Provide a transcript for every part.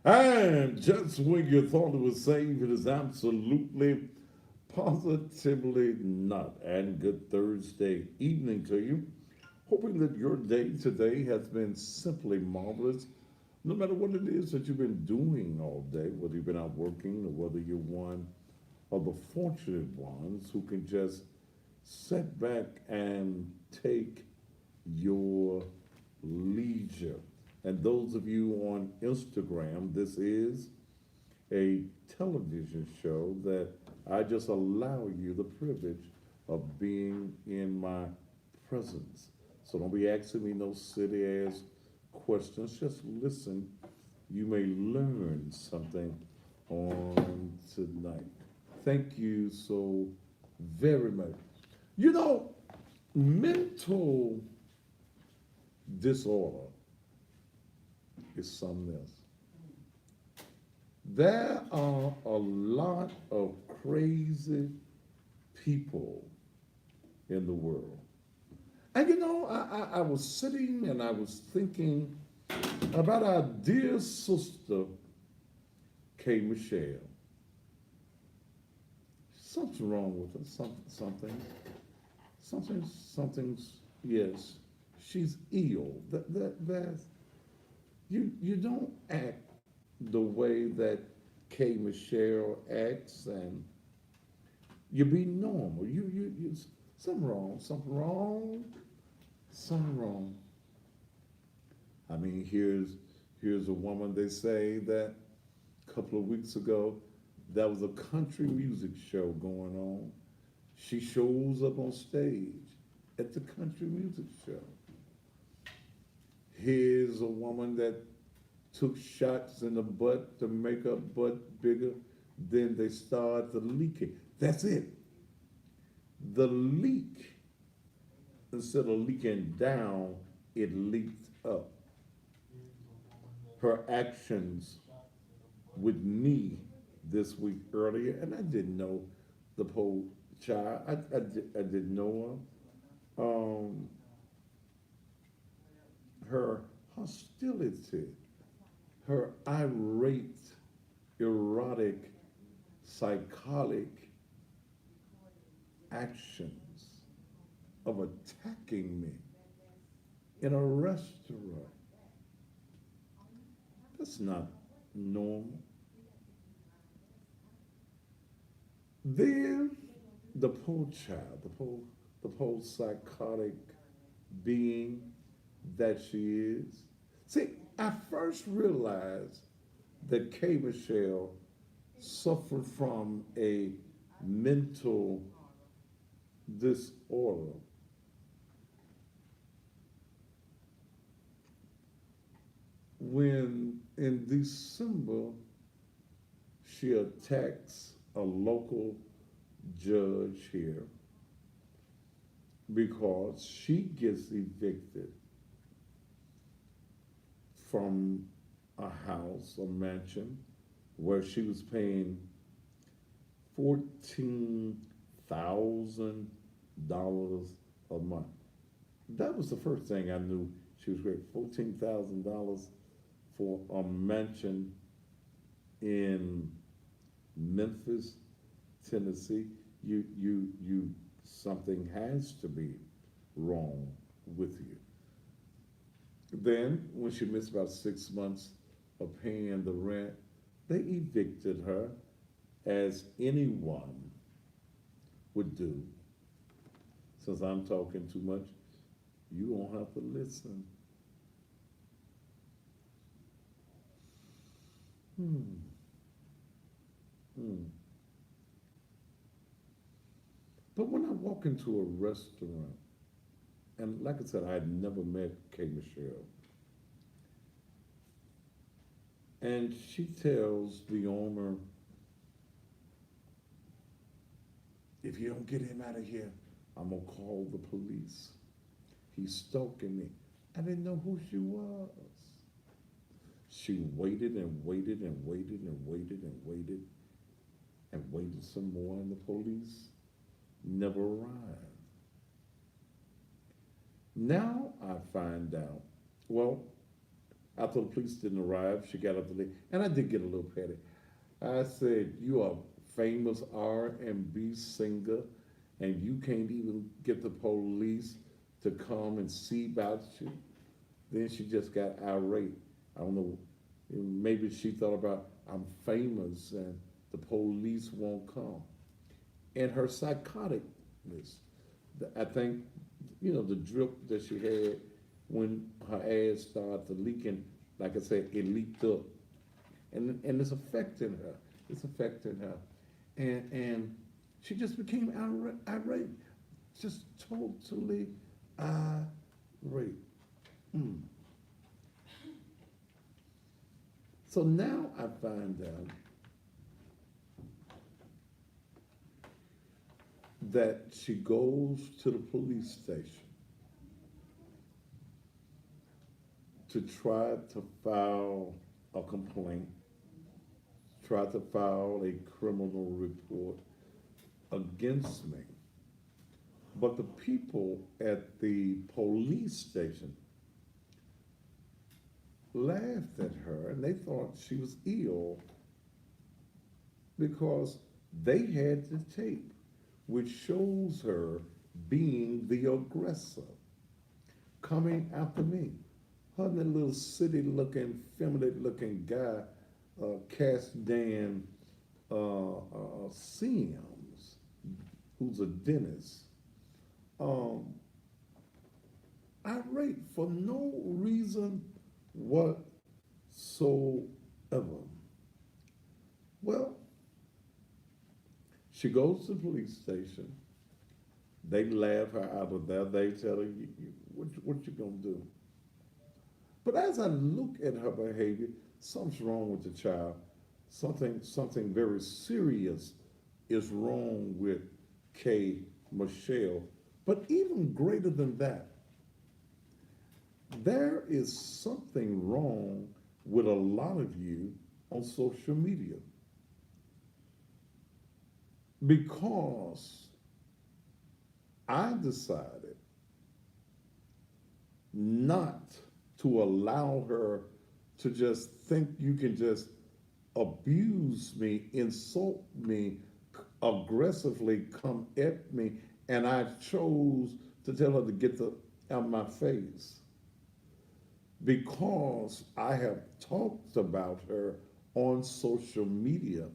And just when you thought it was safe, it is absolutely, positively not. And good Thursday evening to you. Hoping that your day today has been simply marvelous. No matter what it is that you've been doing all day, whether you've been out working or whether you're one of the fortunate ones who can just sit back and take your leisure. And those of you on Instagram, this is a television show that I just allow you the privilege of being in my presence. So don't be asking me no silly ass questions. Just listen. You may learn something on tonight. Thank you so very much. You know, mental disorder is something else. There are a lot of crazy people in the world. And you know, I was sitting and I was thinking about our dear sister, Kay Michelle. Something's wrong with her. Something's, yes, she's ill. That's, you don't act the way that Kay Michelle acts, and you be normal. You, something wrong. I mean, here's a woman. They say that a couple of weeks ago, there was a country music show going on. She shows up on stage at the country music show. Here's a woman that took shots in the butt to make her butt bigger. Then they start the leaking. That's it. The leak, instead of leaking down, it leaked up. Her actions with me this week earlier, and I didn't know the poor child. I didn't know her. Her hostility, her irate, erotic, psychotic actions of attacking me in a restaurant. That's not normal. Then the poor child, the poor psychotic being that she is. See, I first realized that Kay Michelle suffered from a mental disorder when in December she attacks a local judge here because she gets evicted from a house, a mansion, where she was paying $14,000 a month. That was the first thing I knew she was great. $14,000 for a mansion in Memphis, Tennessee. You something has to be wrong with you. Then, when she missed about 6 months of paying the rent, they evicted her as anyone would do. Since I'm talking too much, you won't have to listen. Hmm. Hmm. But when I walk into a restaurant, and like I said, I had never met Kay Michelle, and she tells the owner, if you don't get him out of here, I'm gonna call the police. He's stalking me. I didn't know who she was. She waited and waited and waited and waited and waited and waited some more, and the police never arrived. Now I find out, well, After the police didn't arrive, she got up to leave, and I did get a little petty. I said, "You are a famous R&B singer, and you can't even get the police to come and see about you." Then she just got irate. I don't know, maybe she thought about, I'm famous and the police won't come. And her psychoticness, I think, the drip that she had when her ass started leaking, like I said, it leaked up. And it's affecting her. It's affecting her. And she just became irate, just totally irate. Mm. So now I find out that she goes to the police station to try to file a complaint, try to file a criminal report against me. But the people at the police station laughed at her and they thought she was ill because they had the tape which shows her being the aggressor, coming after me. Her and that little city looking, feminine looking guy, Cass Dan Sims, who's a dentist, irate for no reason whatsoever. Well, she goes to the police station. They laugh her out of there. They tell her, what you gonna do? But as I look at her behavior, something's wrong with the child. Something very serious is wrong with Kay Michelle. But even greater than that, there is something wrong with a lot of you on social media. Because I decided not to allow her to just think you can just abuse me, insult me, aggressively come at me, and I chose to tell her to get out of my face because I have talked about her on social media.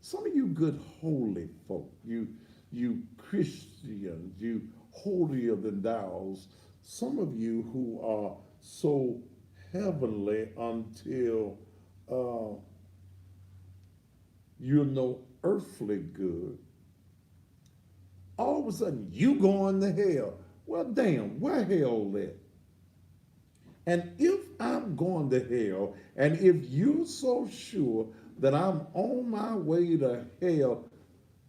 Some of you good holy folk, you Christians, you holier than thous, some of you who are so heavenly until you're no earthly good, all of a sudden you going to hell. Well, damn, where hell at? And if I'm going to hell, and if you're so sure that I'm on my way to hell,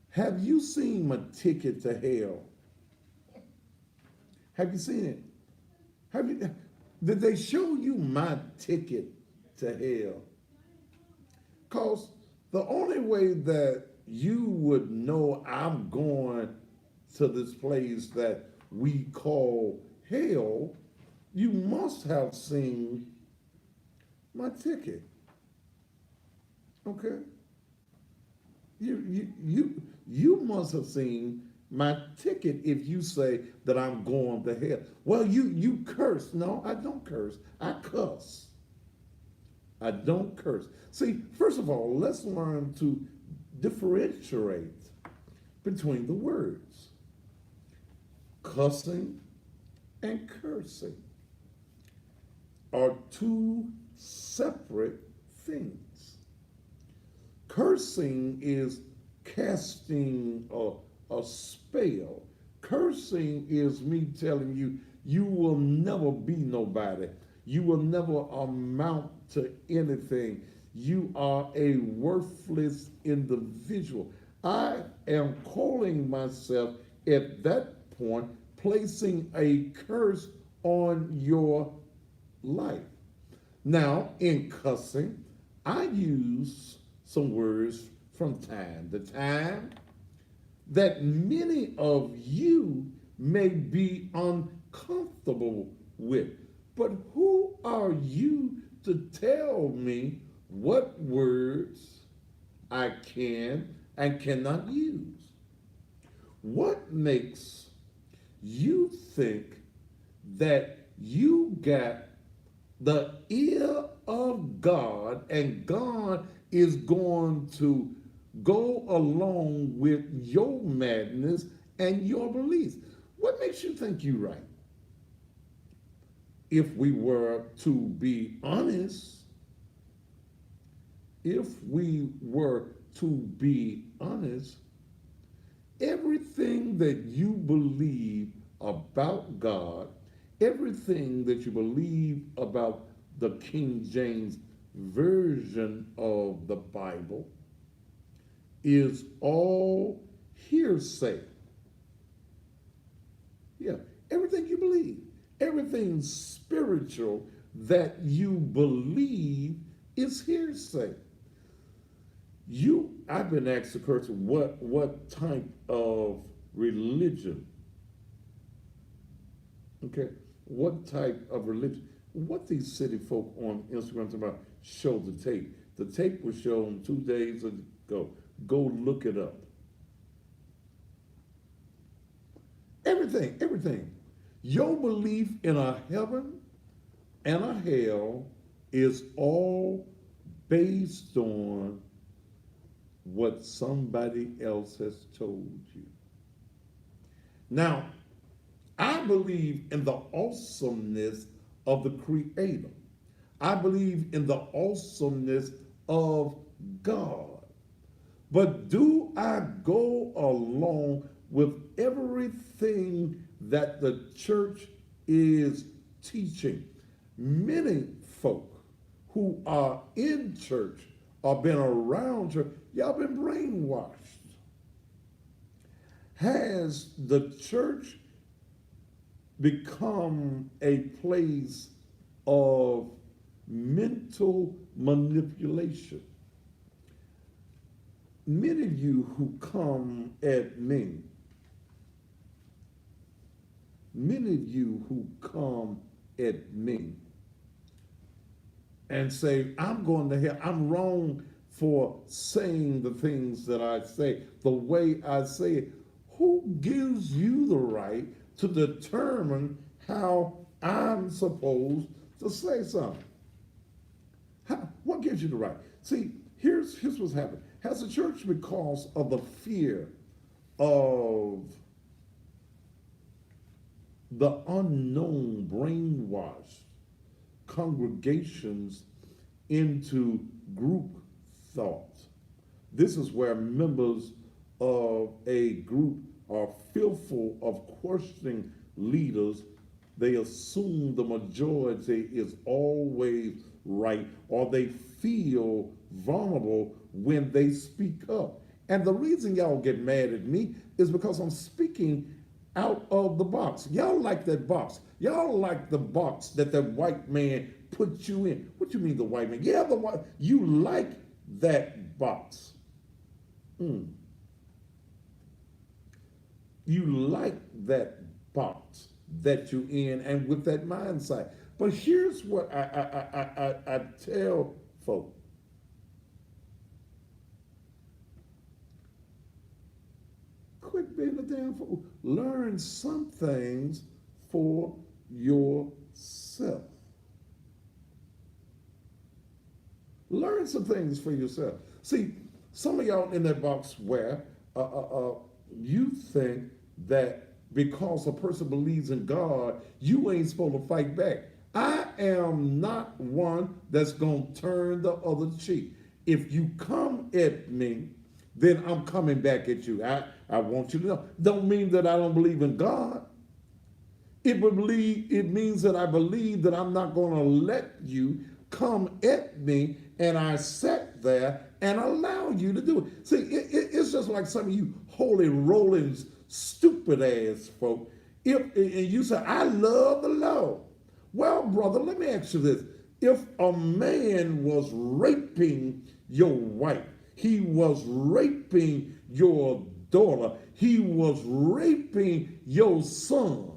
have you seen my ticket to hell? Have you seen it? Did they show you my ticket to hell? Because the only way that you would know I'm going to this place that we call hell, you must have seen my ticket. Okay? You must have seen my ticket if you say that I'm going to hell. Well, you curse. No, I don't curse. I cuss. I don't curse. See, first of all, let's learn to differentiate between the words. Cussing and cursing are two separate things. Cursing is casting a spell. Cursing is me telling you, you will never be nobody. You will never amount to anything. You are a worthless individual. I am calling myself at that point, placing a curse on your life. Now, in cussing, I use some words from time to time that many of you may be uncomfortable with. But who are you to tell me what words I can and cannot use? What makes you think that you got the ear of God and God is going to go along with your madness and your beliefs? What makes you think you're right? If we were to be honest, if we were to be honest, everything that you believe about God, everything that you believe about the King James Version of the Bible is all hearsay. Yeah, everything you believe, everything spiritual that you believe is hearsay. I've been asked the question, what type of religion? Okay, what type of religion? What these city folk on Instagram talking about? Show the tape. The tape was shown 2 days ago. Go look it up. Everything. Your belief in a heaven and a hell is all based on what somebody else has told you. Now, I believe in the awesomeness of the Creator. I believe in the awesomeness of God. But do I go along with everything that the church is teaching? Many folk who are in church or been around church, y'all been brainwashed. Has the church become a place of mental manipulation? Many of you who come at me, and say, I'm going to hell, I'm wrong for saying the things that I say, the way I say it. Who gives you the right to determine how I'm supposed to say something? What gives you the right? See, here's what's happened. Has the church, because of the fear of the unknown, brainwashed congregations into group thought? This is where members of a group are fearful of questioning leaders. They assume the majority is always right, or they feel vulnerable when they speak up. And the reason y'all get mad at me is because I'm speaking out of the box. Y'all like that box. Y'all like the box that white man put you in. What you mean the white man? Yeah, the white. You like that box. You like that box that you're in, and with that mindset. But here's what I tell folk. Quit being a damn fool. Learn some things for yourself. Learn some things for yourself. See, some of y'all in that box where you think that because a person believes in God, you ain't supposed to fight back. I am not one that's going to turn the other cheek. If you come at me, then I'm coming back at you. I want you to know. Don't mean that I don't believe in God. It means that I believe that I'm not going to let you come at me, and I sat there and allow you to do it. See, it's just like some of you holy rolling stupid ass folk. And you say, I love the Lord. Well, brother, let me ask you this. If a man was raping your wife, he was raping your daughter, he was raping your son,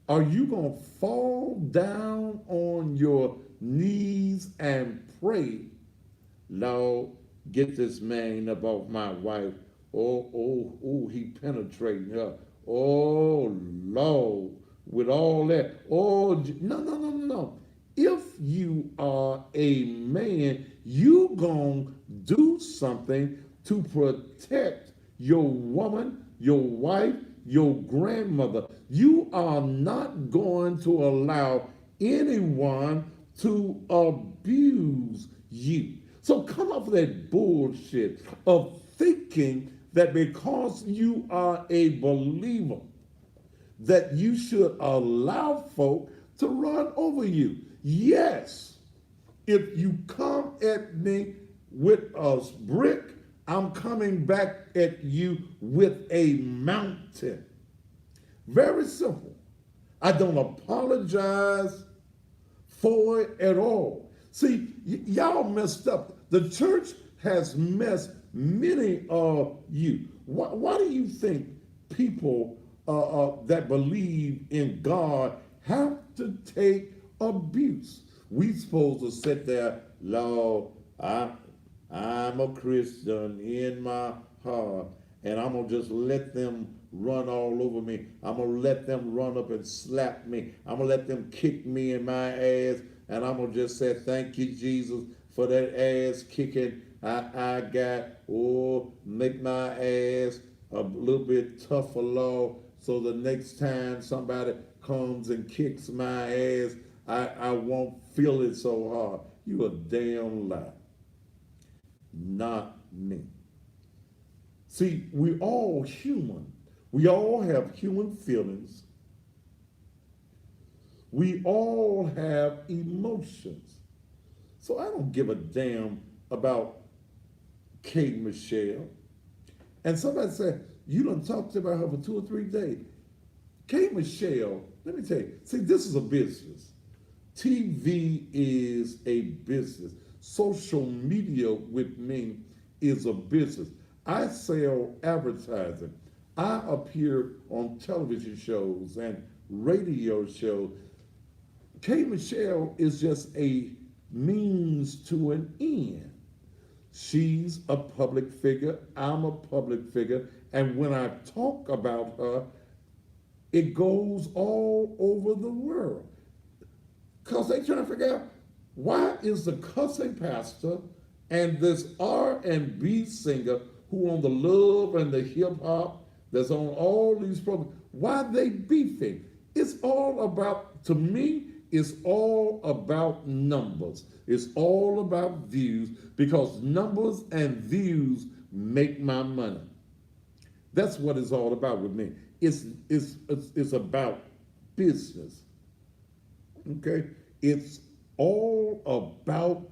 Are you going to fall down on your knees and pray, Lord, get this man up off my wife? He penetrating her. Oh, Lord, with all that. Oh, no, no, no, no, no. If you are a man, you going to do something to protect your woman, your wife, your grandmother. You are not going to allow anyone to abuse you. So come off that bullshit of thinking that because you are a believer, that you should allow folk to run over you. Yes, if you come at me with a brick, I'm coming back at you with a mountain. Very simple. I don't apologize for it at all. See, y'all messed up. The church has messed many of you. Why do you think people that believe in God have to take abuse? We supposed to sit there, Lord, I'm a Christian in my heart, and I'm going to just let them run all over me. I'm going to let them run up and slap me. I'm going to let them kick me in my ass, and I'm going to just say, thank you, Jesus, for that ass kicking I got. Oh, make my ass a little bit tougher, Lord, so the next time somebody comes and kicks my ass, I won't feel it so hard. You a damn lie. Not me. See, we all human. We all have human feelings. We all have emotions. So I don't give a damn about K. Michelle. And somebody said, you done talked about her for 2 or 3 days. K. Michelle, let me tell you, see, this is a business. TV is a business. Social media with me is a business. I sell advertising. I appear on television shows and radio shows. K. Michelle is just a means to an end. She's a public figure. I'm a public figure. And when I talk about her, it goes all over the world. Because they trying to figure out, why is the cussing pastor and this R&B singer who on the love and the hip hop that's on all these programs, why they beefing? It's all about, to me, it's all about numbers. It's all about views, because numbers and views make my money. That's what it's all about with me. It's about business. Okay? It's all about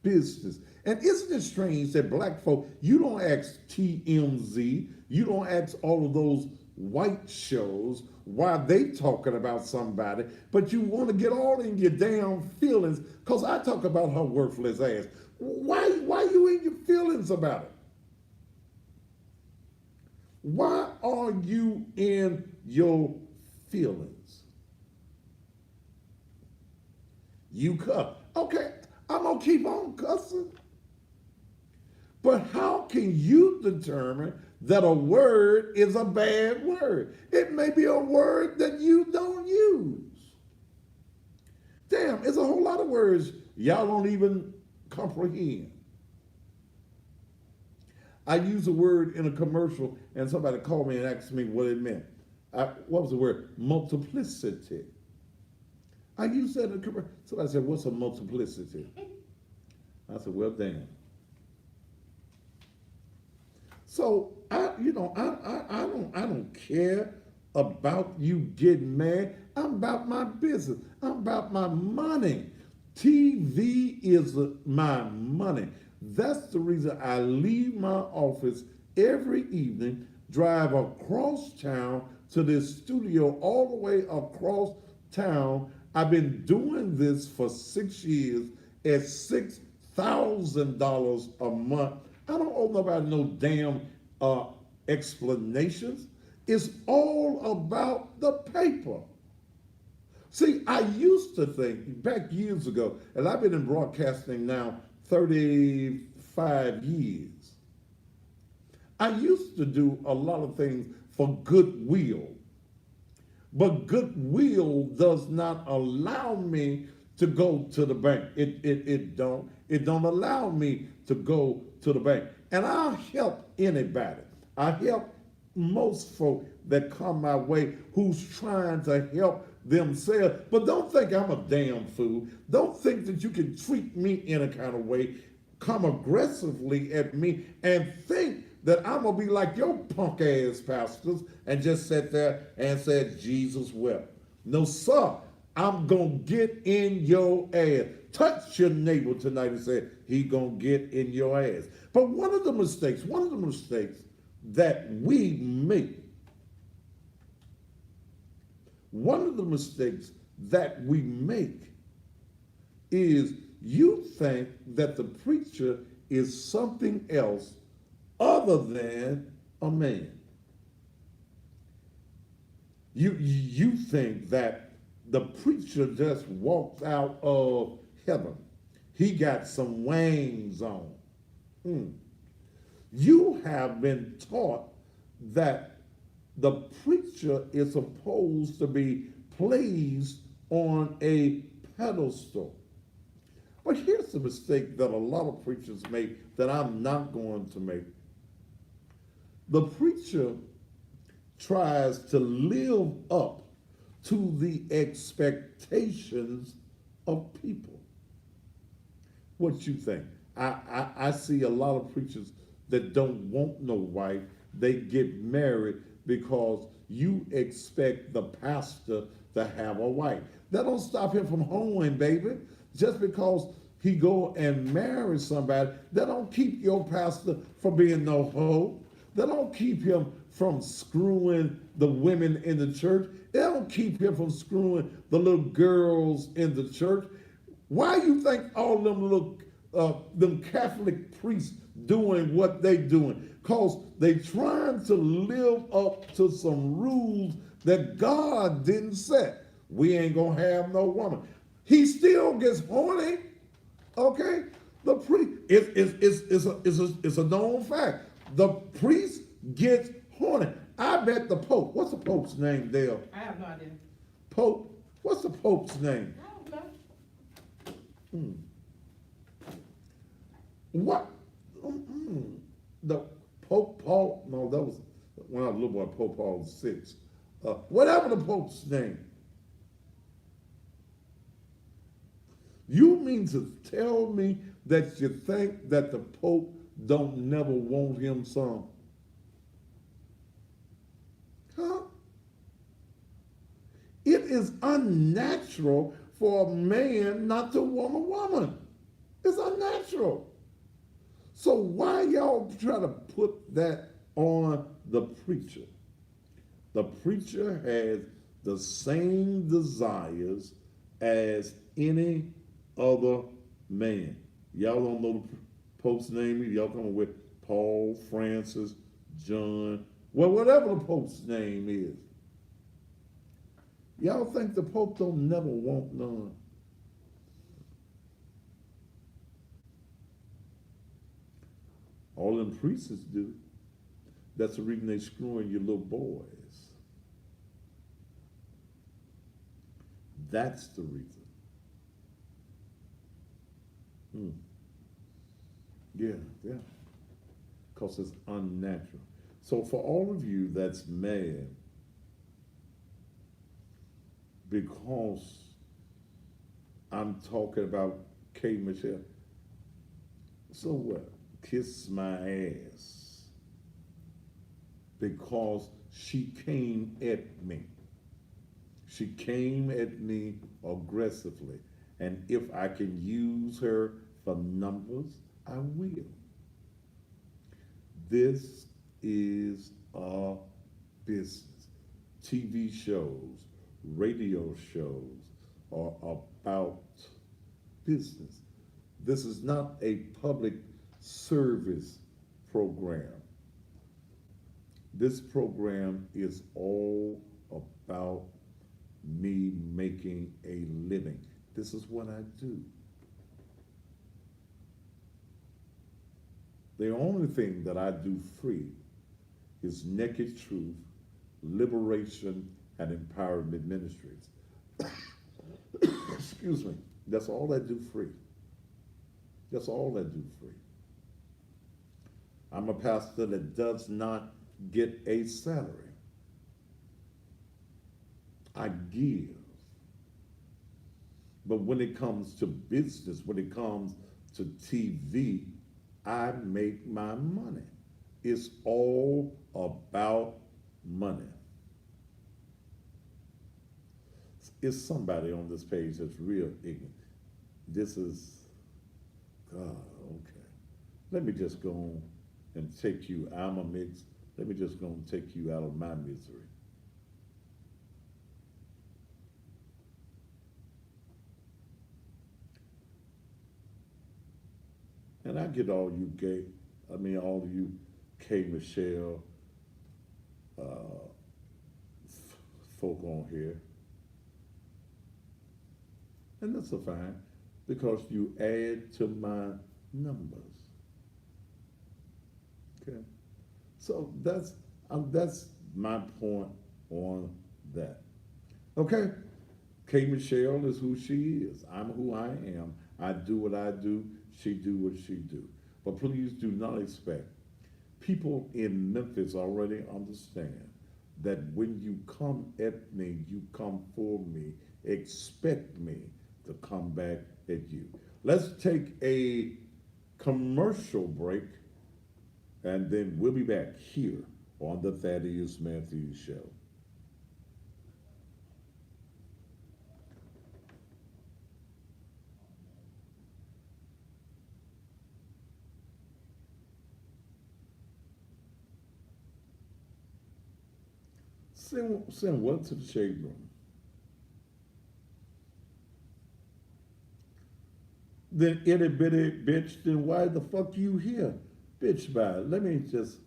business. And isn't it strange that black folk, you don't ask TMZ, you don't ask all of those white shows why they talking about somebody, but you want to get all in your damn feelings because I talk about her worthless ass. Why you in your feelings about it? Why are you in your feelings? You cuss. Okay, I'm going to keep on cussing. But how can you determine that a word is a bad word? It may be a word that you don't use. Damn, it's a whole lot of words y'all don't even comprehend. I used a word in a commercial and somebody called me and asked me what it meant. What was the word? Multiplicity. I used that in a commercial. Somebody said, what's a multiplicity? I said, well, damn. So I don't care about you getting mad. I'm about my business. I'm about my money. TV is my money. That's the reason I leave my office every evening, drive across town to this studio all the way across town. I've been doing this for 6 years at $6,000 a month. I don't owe nobody no damn explanations. It's all about the paper. See, I used to think back years ago, and I've been in broadcasting now 35 years. I used to do a lot of things for goodwill, but goodwill does not allow me to go to the bank. It don't allow me to go to the bank. And I'll help anybody. I help most folk that come my way who's trying to help themselves. But don't think I'm a damn fool. Don't think that you can treat me in a kind of way, come aggressively at me, and think that I'm gonna be like your punk ass pastors and just sit there and say Jesus wept. No, sir. I'm gonna get in your ass. Touch your neighbor tonight and say he gonna get in your ass. But one of the mistakes that we make, one of the mistakes that we make is you think that the preacher is something else other than a man. You think that the preacher just walked out of heaven. He got some wings on. You have been taught that the preacher is supposed to be placed on a pedestal. But here's the mistake that a lot of preachers make that I'm not going to make. The preacher tries to live up to the expectations of people. What you think? I see a lot of preachers that don't want no wife. They get married because you expect the pastor to have a wife. That don't stop him from hoeing, baby. Just because he go and marry somebody, that don't keep your pastor from being no hoe. That don't keep him from screwing the women in the church. That don't keep him from screwing the little girls in the church. Why you think all them Catholic priests doing what they doing? Because they trying to live up to some rules that God didn't set. We ain't gonna have no woman. He still gets horny, okay? The priest it's a known fact. The priest gets horny. I bet the Pope. What's the Pope's name, Dale? I have no idea. Pope. What's the Pope's name? I don't know. What? The Pope Paul? No, that was when I was a little boy. Pope Paul VI. Whatever the Pope's name. You mean to tell me that you think that the Pope don't never want him some? Huh? It is unnatural for a man not to want a woman. It's unnatural. So why y'all try to put that on the preacher? The preacher has the same desires as any other man. Y'all don't know the Pope's name either. Y'all come with Paul, Francis, John, well, whatever the Pope's name is. Y'all think the Pope don't never want none? All them priests do. That's the reason they screwing your little boys. That's the reason. Yeah. Because it's unnatural. So for all of you that's mad because I'm talking about K. Michelle, so what? Kiss my ass. Because she came at me. She came at me aggressively. And if I can use her for numbers, I will. This is a business. TV shows, radio shows are about business. This is not a public service program. This program is all about me making a living. This is what I do. The only thing that I do free is Naked Truth, Liberation, and Empowerment Ministries. Excuse me. That's all I do free. That's all I do free. I'm a pastor that does not get a salary. I give. But when it comes to business, when it comes to TV, I make my money. It's all about money. It's somebody on this page that's real ignorant. This is, God, okay. Let me just go on and take you, I'm a mix. Let me just go and take you out of my misery. And I get all you all of you K. Michelle folk on here. And that's a fine, because you add to my numbers. Okay? So that's my point on that. Okay? K. Michelle is who she is. I'm who I am. I do what I do. She do what she do. But please do not expect. People in Memphis already understand that when you come at me, you come for me. Expect me to come back at you. Let's take a commercial break, and then we'll be back here on the Thaddeus Matthews Show. Send what to the shade room? Then itty bitty bitch, then why the fuck you here? Bitch, bye. Let me just.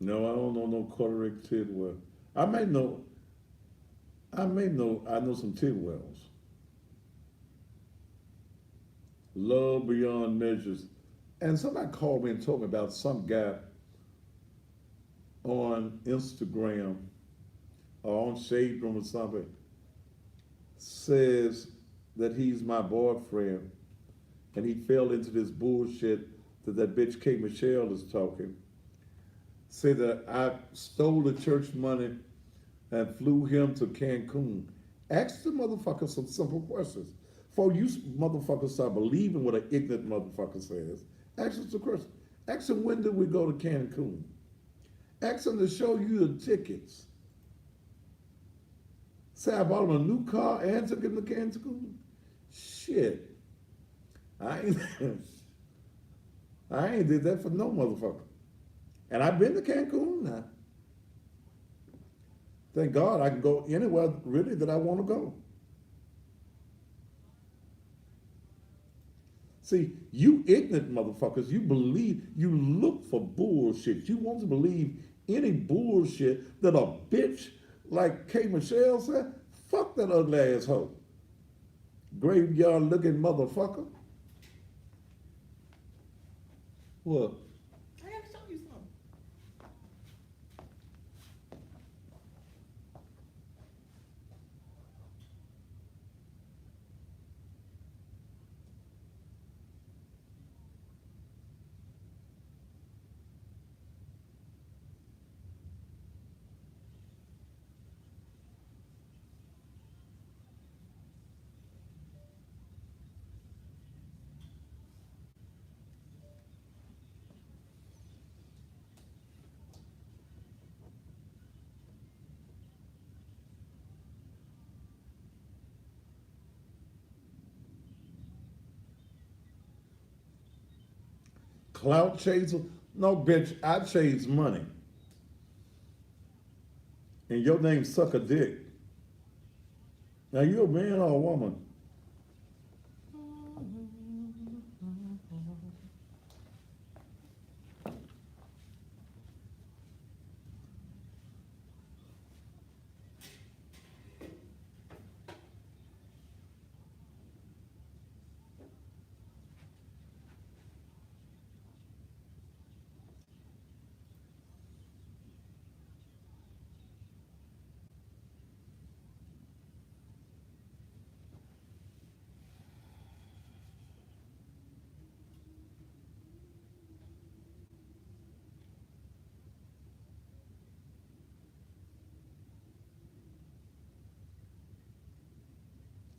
No, I don't know no Corerick Tidwell. I know some Tidwells. Love beyond measures. And somebody called me and told me about some guy on Instagram or on Shade Room or something, says that he's my boyfriend, and he fell into this bullshit that bitch K. Michelle is talking. Say that I stole the church money and flew him to Cancun. Ask the motherfucker some simple questions. For you motherfuckers start believing what an ignorant motherfucker says, ask him some questions. Ask him, when did we go to Cancun? Ask him to show you the tickets. Say I bought him a new car and took him to Cancun. Shit. I ain't did that for no motherfucker. And I've been to Cancun now. Thank God I can go anywhere really that I want to go. See, you ignorant motherfuckers, you look for bullshit. You want to believe any bullshit that a bitch like K. Michelle said. Fuck that ugly asshole. Graveyard looking motherfucker. What? I gotta show you something. Clout chaser? No, bitch, I chase money. and your name suck a dick. Now you a man or a woman?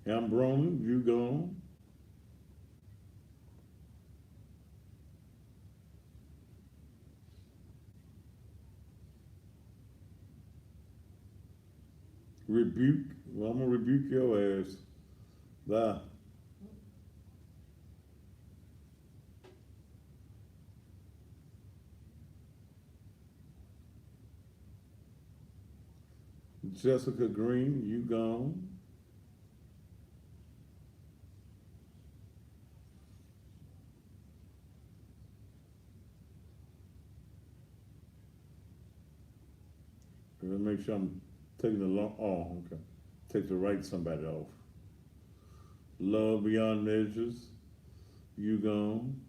Ambrona, you gone? Rebuke. Well, I'm gonna rebuke your ass. Bye. Jessica Green, you gone? Let me make sure I'm taking the long. Oh, okay. Take the right somebody off. Love beyond measures, you gone?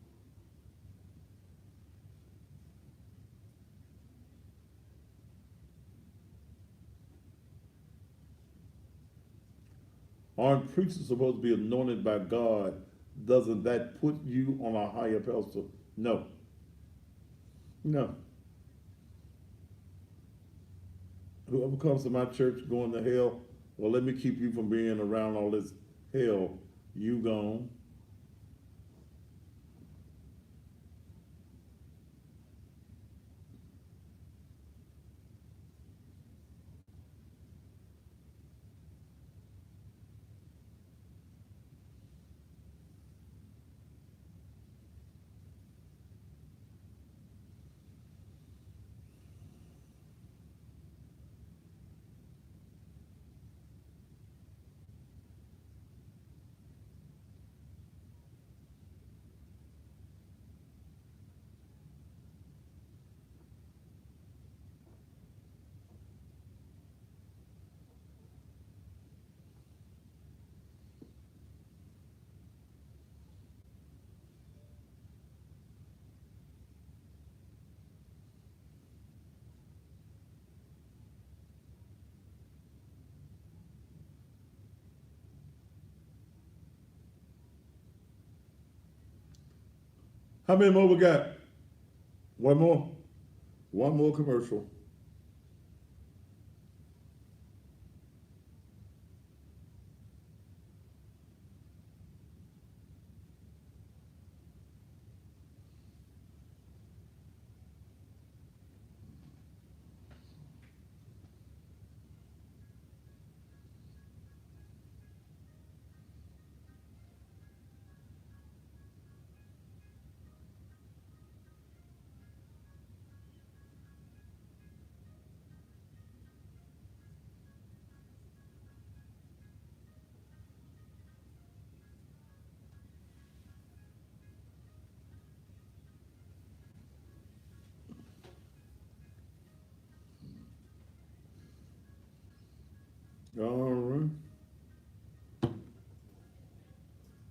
Aren't preachers supposed to be anointed by God? Doesn't that put you on a higher pedestal? No. No. Whoever comes to my church going to hell, well, let me keep you from being around all this hell. You gone? How many more we got? One more? One more commercial. All right.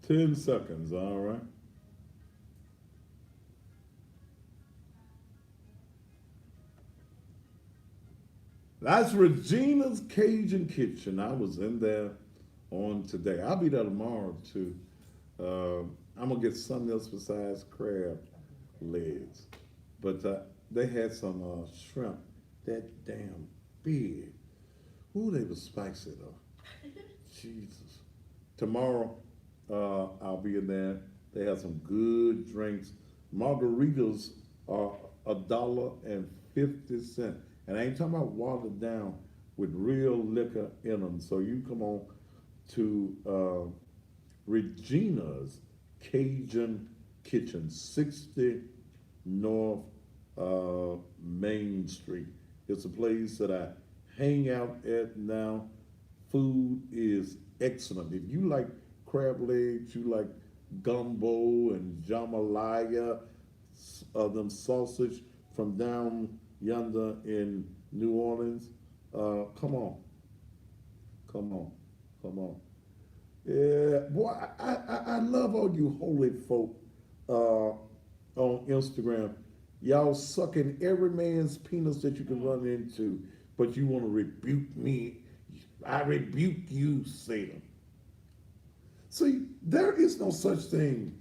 10 seconds, all right. That's Regina's Cajun Kitchen. I was in there on today. I'll be there tomorrow too. I'm gonna get something else besides crab legs, but they had some shrimp that damn big. Ooh, they were spicy though. Jesus. Tomorrow, I'll be in there. They have some good drinks. Margaritas are $1.50, and I ain't talking about watered down with real liquor in them. So you come on to Regina's Cajun Kitchen, 60 North Main Street. It's a place that I hang out at now. Food is excellent. If you like crab legs, you like gumbo and jambalaya, them sausage from down yonder in New Orleans. Come on, come on, come on. Yeah, boy, I love all you holy folk uh, on Instagram. Y'all sucking every man's penis that you can run into, but you want to rebuke me. I rebuke you, Satan. See, there is no such thing,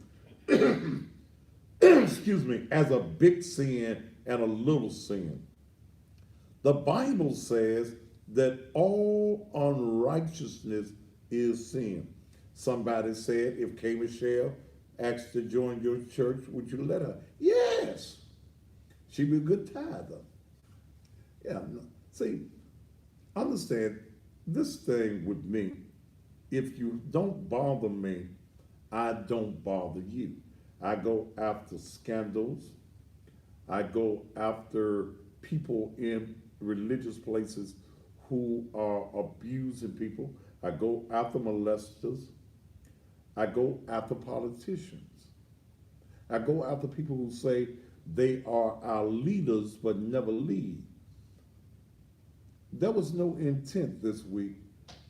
excuse me, as a big sin and a little sin. The Bible says that all unrighteousness is sin. Somebody said, if Kay Michelle asked to join your church, would you let her? Yes. She'd be a good tither. Yeah. No. See, understand this thing with me. If you don't bother me, I don't bother you. I go after scandals. I go after people in religious places who are abusing people. I go after molesters. I go after politicians. I go after people who say they are our leaders but never lead. There was no intent this week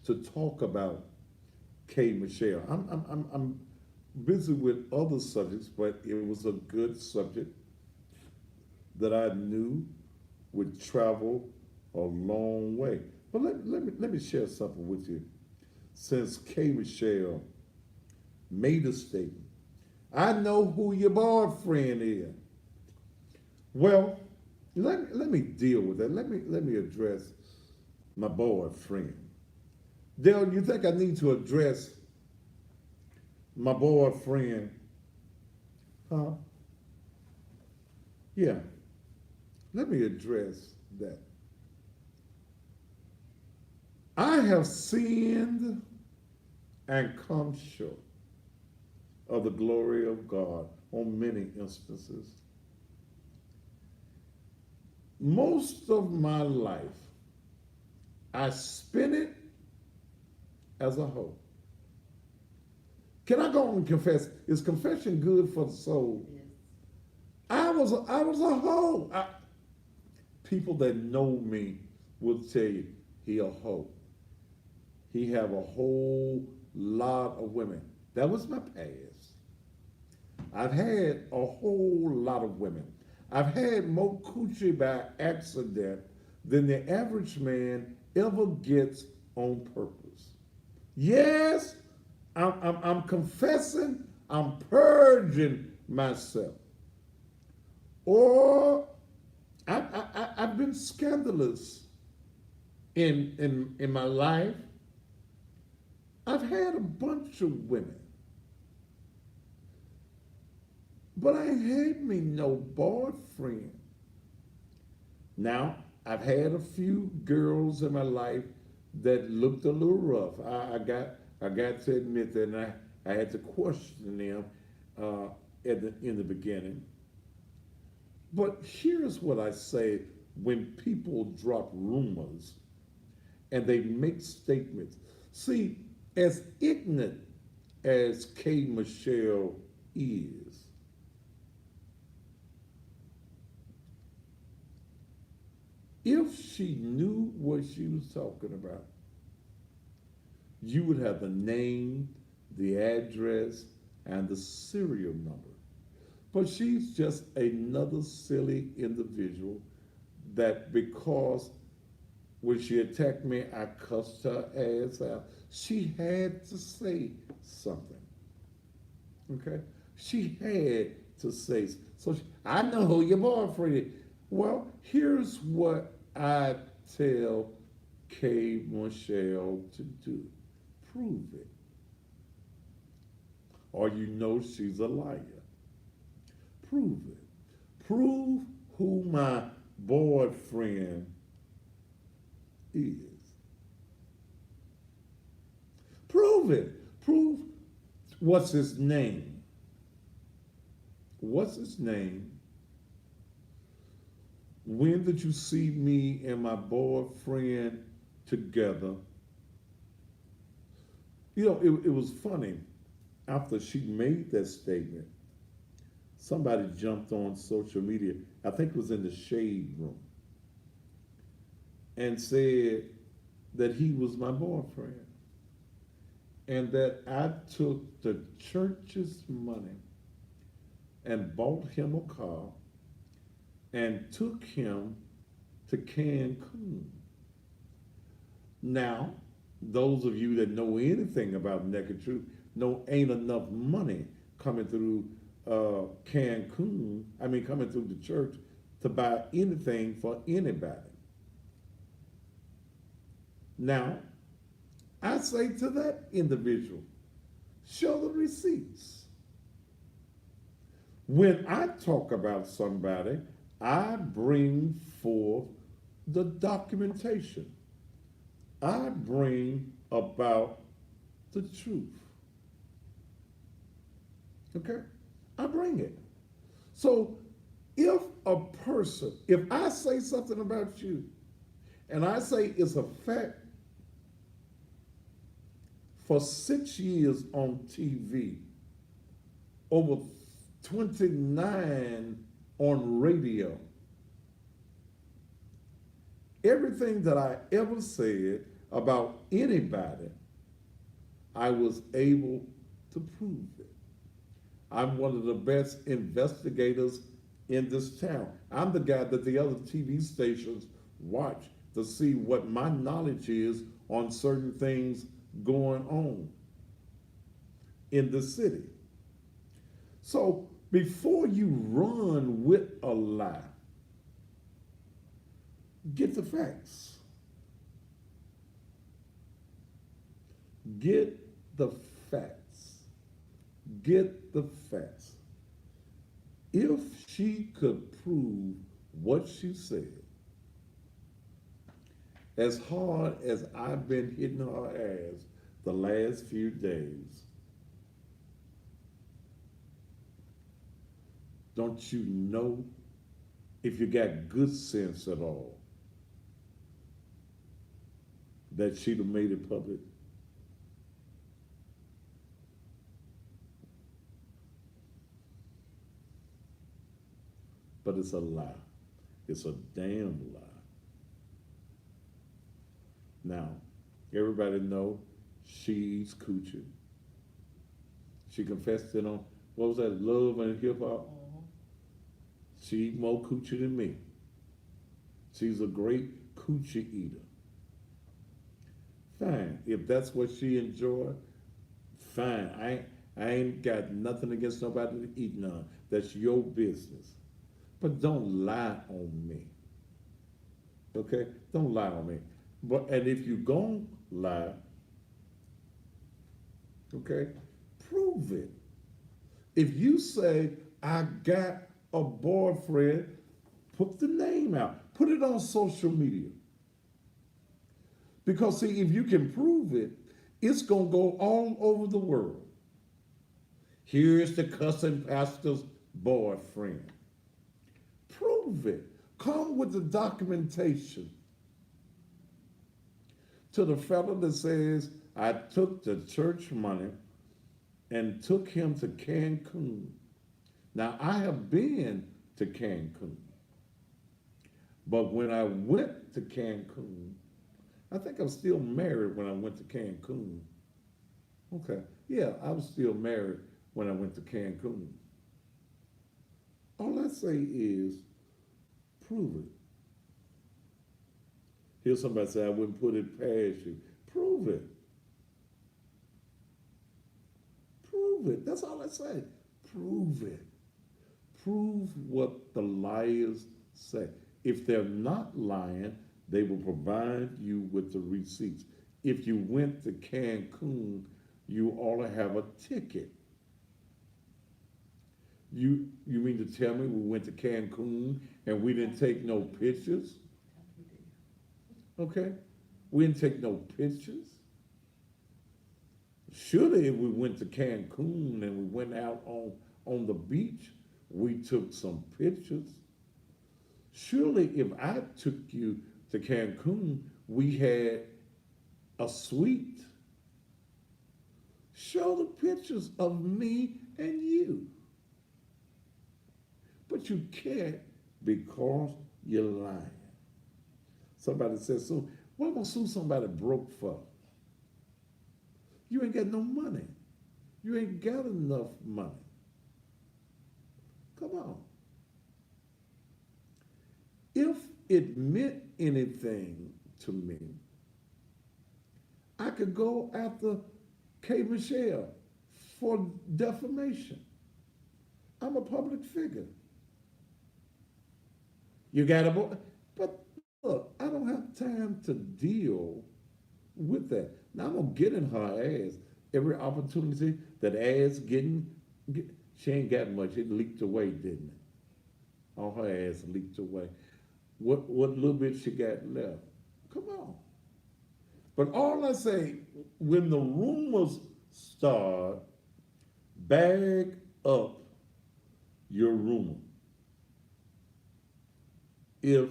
to talk about Kay Michelle. I'm busy with other subjects, but it was a good subject that I knew would travel a long way. But let me share something with you. Since Kay Michelle made a statement, I know who your boyfriend is. Well, let me deal with that. Let me address my boyfriend. Dale, you think I need to address my boyfriend? Huh? Yeah. Let me address that. I have sinned and come short of the glory of God on many instances. Most of my life, I spent it as a hoe. Can I go and confess? Is confession good for the soul? Yes. I was a hoe. People that know me will tell you he a hoe. He have a whole lot of women. That was my past. I've had a whole lot of women. I've had more coochie by accident than the average man ever gets on purpose. Yes, I'm confessing, I'm purging myself. Or I've been scandalous in my life. I've had a bunch of women, but I ain't had me no boyfriend. Now, I've had a few girls in my life that looked a little rough. I got to admit that, and I had to question them in the beginning. But here's what I say when people drop rumors and they make statements. See, as ignorant as Kay Michelle is, if she knew what she was talking about, you would have the name, the address, and the serial number. But she's just another silly individual that because when she attacked me, I cussed her ass out. She had to say something. Okay? She had to say. So I know who your boyfriend is. Well, here's what I tell Kay Michelle to do. Prove it. Or you know she's a liar. Prove it. Prove who my boyfriend is. Prove it. Prove what's his name. What's his name? when did you see me and my boyfriend together? You know, it was funny. After she made that statement, somebody jumped on social media, I think it was in the shade room, and said that he was my boyfriend and that I took the church's money and bought him a car and took him to Cancun. Now, those of you that know anything about Naked Truth know ain't enough money coming through Cancun, coming through the church to buy anything for anybody. Now, I say to that individual, show the receipts. When I talk about somebody, I bring forth the documentation. I bring about the truth. Okay? I bring it. So if I say something about you, and I say it's a fact, for 6 years on TV, over 29 on radio, everything that I ever said about anybody, I was able to prove it. I'm one of the best investigators in this town. I'm the guy that the other TV stations watch to see what my knowledge is on certain things going on in the city. So before you run with a lie, get the facts. Get the facts. Get the facts. If she could prove what she said, as hard as I've been hitting her ass the last few days, don't you know, if you got good sense at all, that she'd have made it public? But it's a lie. It's a damn lie. Now, everybody know she eats coochie. She confessed it on, what was that, Love and Hip Hop? She eat more coochie than me. She's a great coochie eater. Fine. If that's what she enjoyed, fine. I ain't got nothing against nobody to eat none. That's your business. But don't lie on me. Okay? Don't lie on me. And if you gon' lie, okay, prove it. If you say, I got a boyfriend, put the name out. Put it on social media. Because see, if you can prove it, it's gonna go all over the world. Here's the cussing pastor's boyfriend. Prove it. Come with the documentation. To the fellow that says, I took the church money and took him to Cancun. Now, I have been to Cancun. But when I went to Cancun, I think I'm still married when I went to Cancun. Okay, yeah, I was still married when I went to Cancun. All I say is, prove it. Hear somebody say, I wouldn't put it past you. Prove it. Prove it. That's all I say. Prove it. Prove what the liars say. If they're not lying, they will provide you with the receipts. If you went to Cancun, you ought to have a ticket. You mean to tell me we went to Cancun and we didn't take no pictures? Okay? We didn't take no pictures. Surely if we went to Cancun and we went out on the beach, we took some pictures. surely if I took you to Cancun, we had a suite. Show the pictures of me and you. But you can't because you're lying. Somebody says, so what am I gonna sue somebody broke for? You ain't got no money. You ain't got enough money. Come on. If it meant anything to me, I could go after K. Michelle for defamation. I'm a public figure. You got to, but look, I don't have time to deal with that. Now I'm gonna get in her ass every opportunity that ass she ain't got much. It leaked away, didn't it? All her ass leaked away. What little bit she got left? Come on. But all I say, when the rumors start, bag up your rumor. If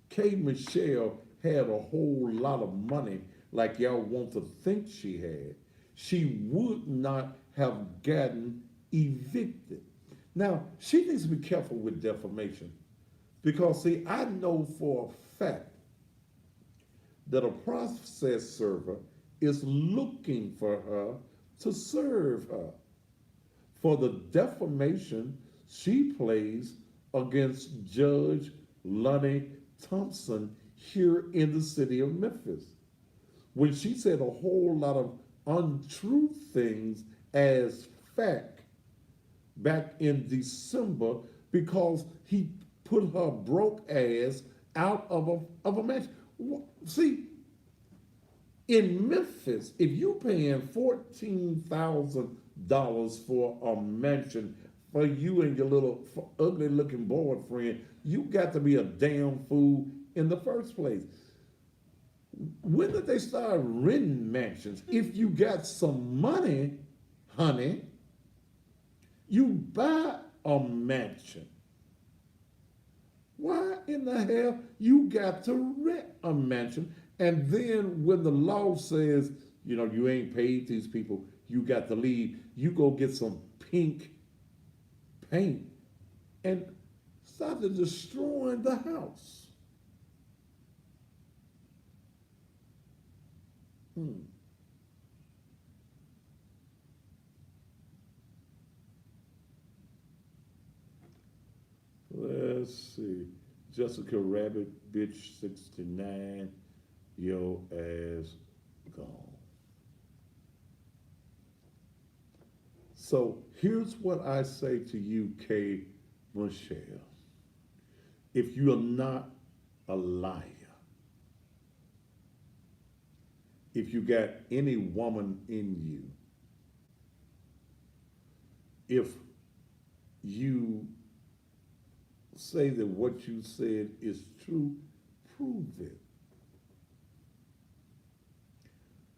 K. Michelle had a whole lot of money like y'all want to think she had, she would not have gotten evicted. Now, she needs to be careful with defamation because, see, I know for a fact that a process server is looking for her to serve her for the defamation she plays against Judge Lonnie Thompson here in the city of Memphis. When she said a whole lot of untrue things as fact back in December because he put her broke ass out of a match. See, in Memphis, if you paying $14,000 for a mansion for you and your little ugly looking boyfriend, you got to be a damn fool in the first place. When did they start renting mansions? If you got some money, honey, you buy a mansion. Why in the hell you got to rent a mansion? And then when the law says, you know, you ain't paid these people, you got to leave, you go get some pink paint and start destroying the house. Let's see. Jessica Rabbit, bitch 69, yo ass gone. So here's what I say to you, K. Michelle. If you are not a liar, if you got any woman in you, if you say that what you said is true, prove it.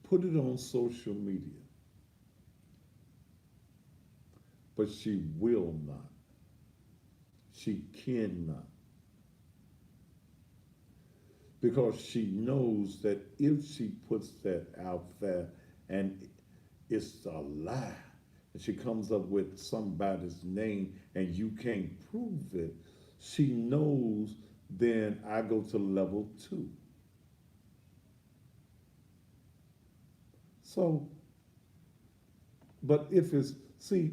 Put it on social media. But she will not. She cannot. Because she knows that if she puts that out there and it's a lie, and she comes up with somebody's name and you can't prove it, she knows then I go to level 2. So, but if it's, see,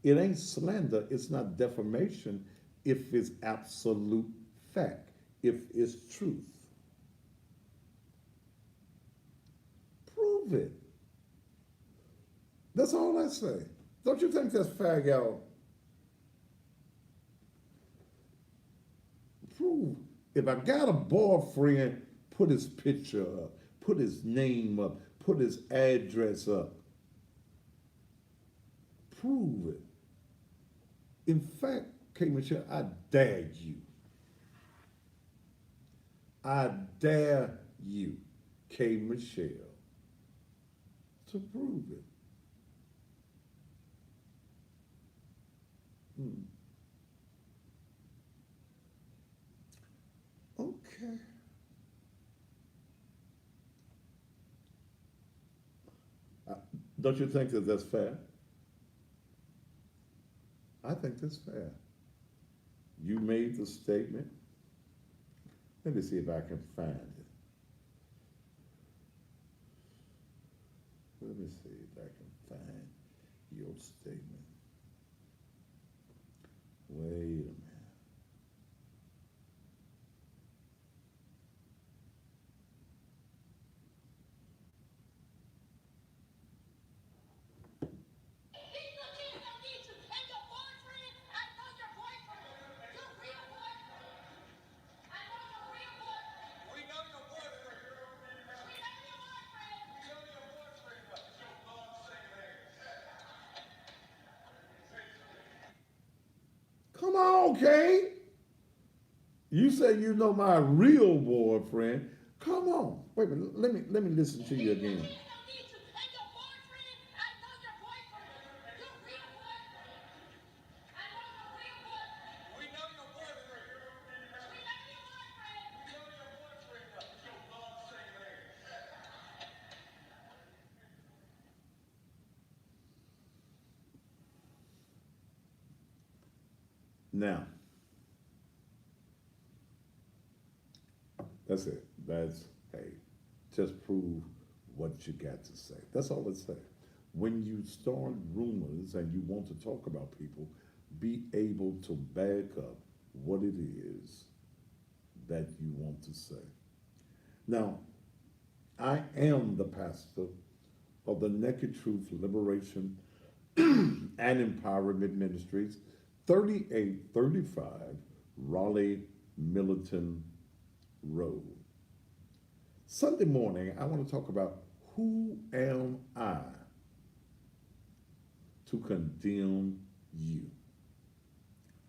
it ain't slander, it's not defamation if it's absolute fact, if it's truth. Prove it. That's all I say. Don't you think that's fair, y'all? Prove. If I got a boyfriend, put his picture up, put his name up, put his address up. Prove it. In fact, K. Michelle, I dare you. I dare you, K. Michelle, to prove it. Okay. Uh, Don't you think that that's fair? I think that's fair. You made the statement. Let me see if I can find it. Let me see if I can find your statement. Wait a minute. Come on, Kane. You say you know my real boyfriend. Come on. Wait a minute. Let me listen to you again. Now, that's it. That's, hey, just prove what you got to say. That's all it says. When you start rumors and you want to talk about people, be able to back up what it is that you want to say. Now, I am the pastor of the Naked Truth Liberation and Empowerment Ministries, 3835 Raleigh Militant Road. Sunday morning, I want to talk about who am I to condemn you.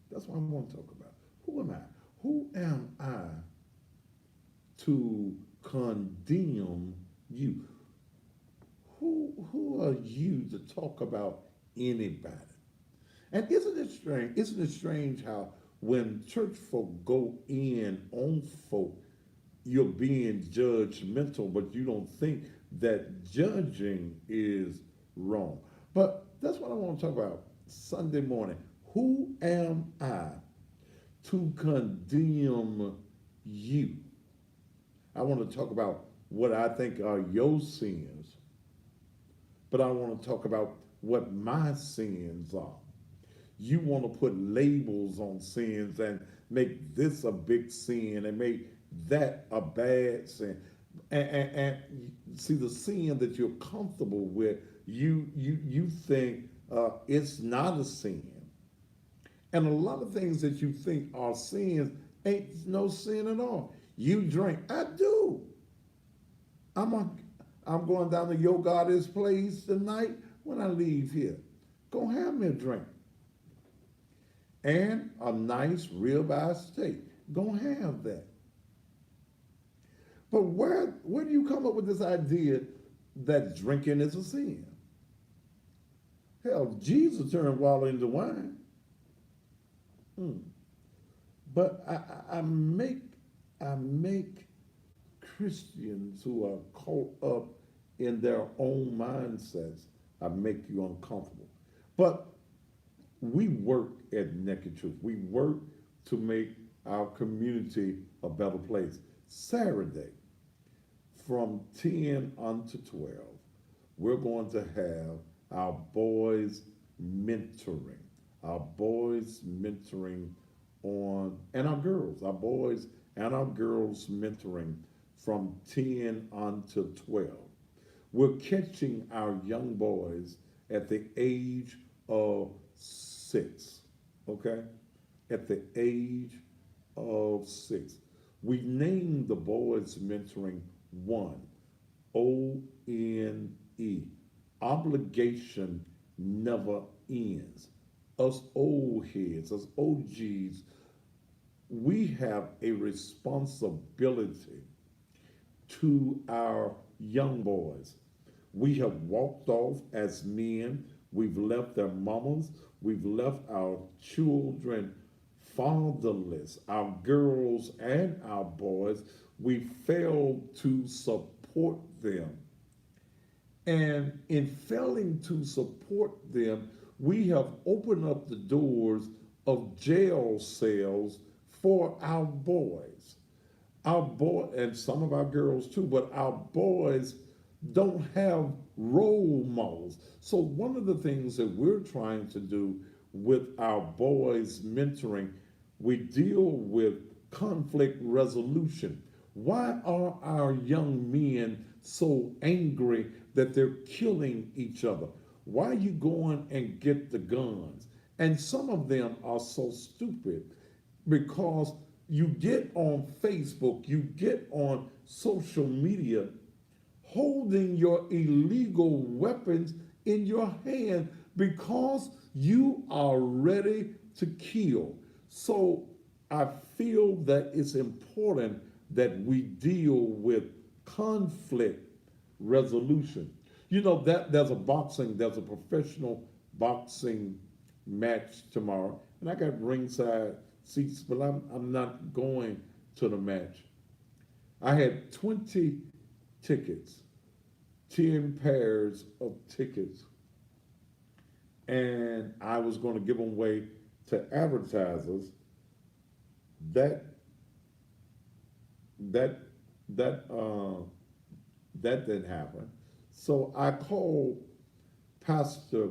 That's what I want to talk about. Who am I? Who am I to condemn you? Who are you to talk about anybody? And isn't it strange? Isn't it strange how when church folk go in on folk, you're being judgmental, but you don't think that judging is wrong. But that's what I want to talk about Sunday morning. Who am I to condemn you? I want to talk about what I think are your sins, but I want to talk about what my sins are. You want to put labels on sins and make this a big sin and make that a bad sin. And see the sin that you're comfortable with, you think it's not a sin. And a lot of things that you think are sins ain't no sin at all. You drink. I do. I'm a, I'm going down to Your Goddess place tonight when I leave here. Go have me a drink. And a nice ribeye steak. Go have that. But where do you come up with this idea that drinking is a sin? Hell, Jesus turned water into wine. But I make Christians who are caught up in their own mindsets, I make you uncomfortable. But we work at Naked Truth. We work to make our community a better place. Saturday, from 10 unto 12, we're going to have our boys mentoring. Our boys mentoring and our boys and our girls mentoring from 10 unto 12. We're catching our young boys at the age of 6, okay? At the age of 6. We named the boys mentoring 1, ONE. Obligation never ends. Us old heads, us OGs, we have a responsibility to our young boys. We have walked off as men. We've left their mamas. We've left our children fatherless, our girls and our boys, we fail to support them. And in failing to support them, we have opened up the doors of jail cells for our boys. Our boy and some of our girls too, but our boys don't have role models. So one of the things that we're trying to do with our boys mentoring, we deal with conflict resolution. Why are our young men so angry that they're killing each other? Why are you going and get the guns? And some of them are so stupid because you get on Facebook, you get on social media holding your illegal weapons in your hand because you are ready to kill. So I feel that it's important that we deal with conflict resolution. You know that there's a professional boxing match tomorrow, and I got ringside seats, but I'm not going to the match. I had 20 tickets, 10 pairs of tickets, and I was going to give them away to advertisers. That that that that didn't happen. So I called Pastor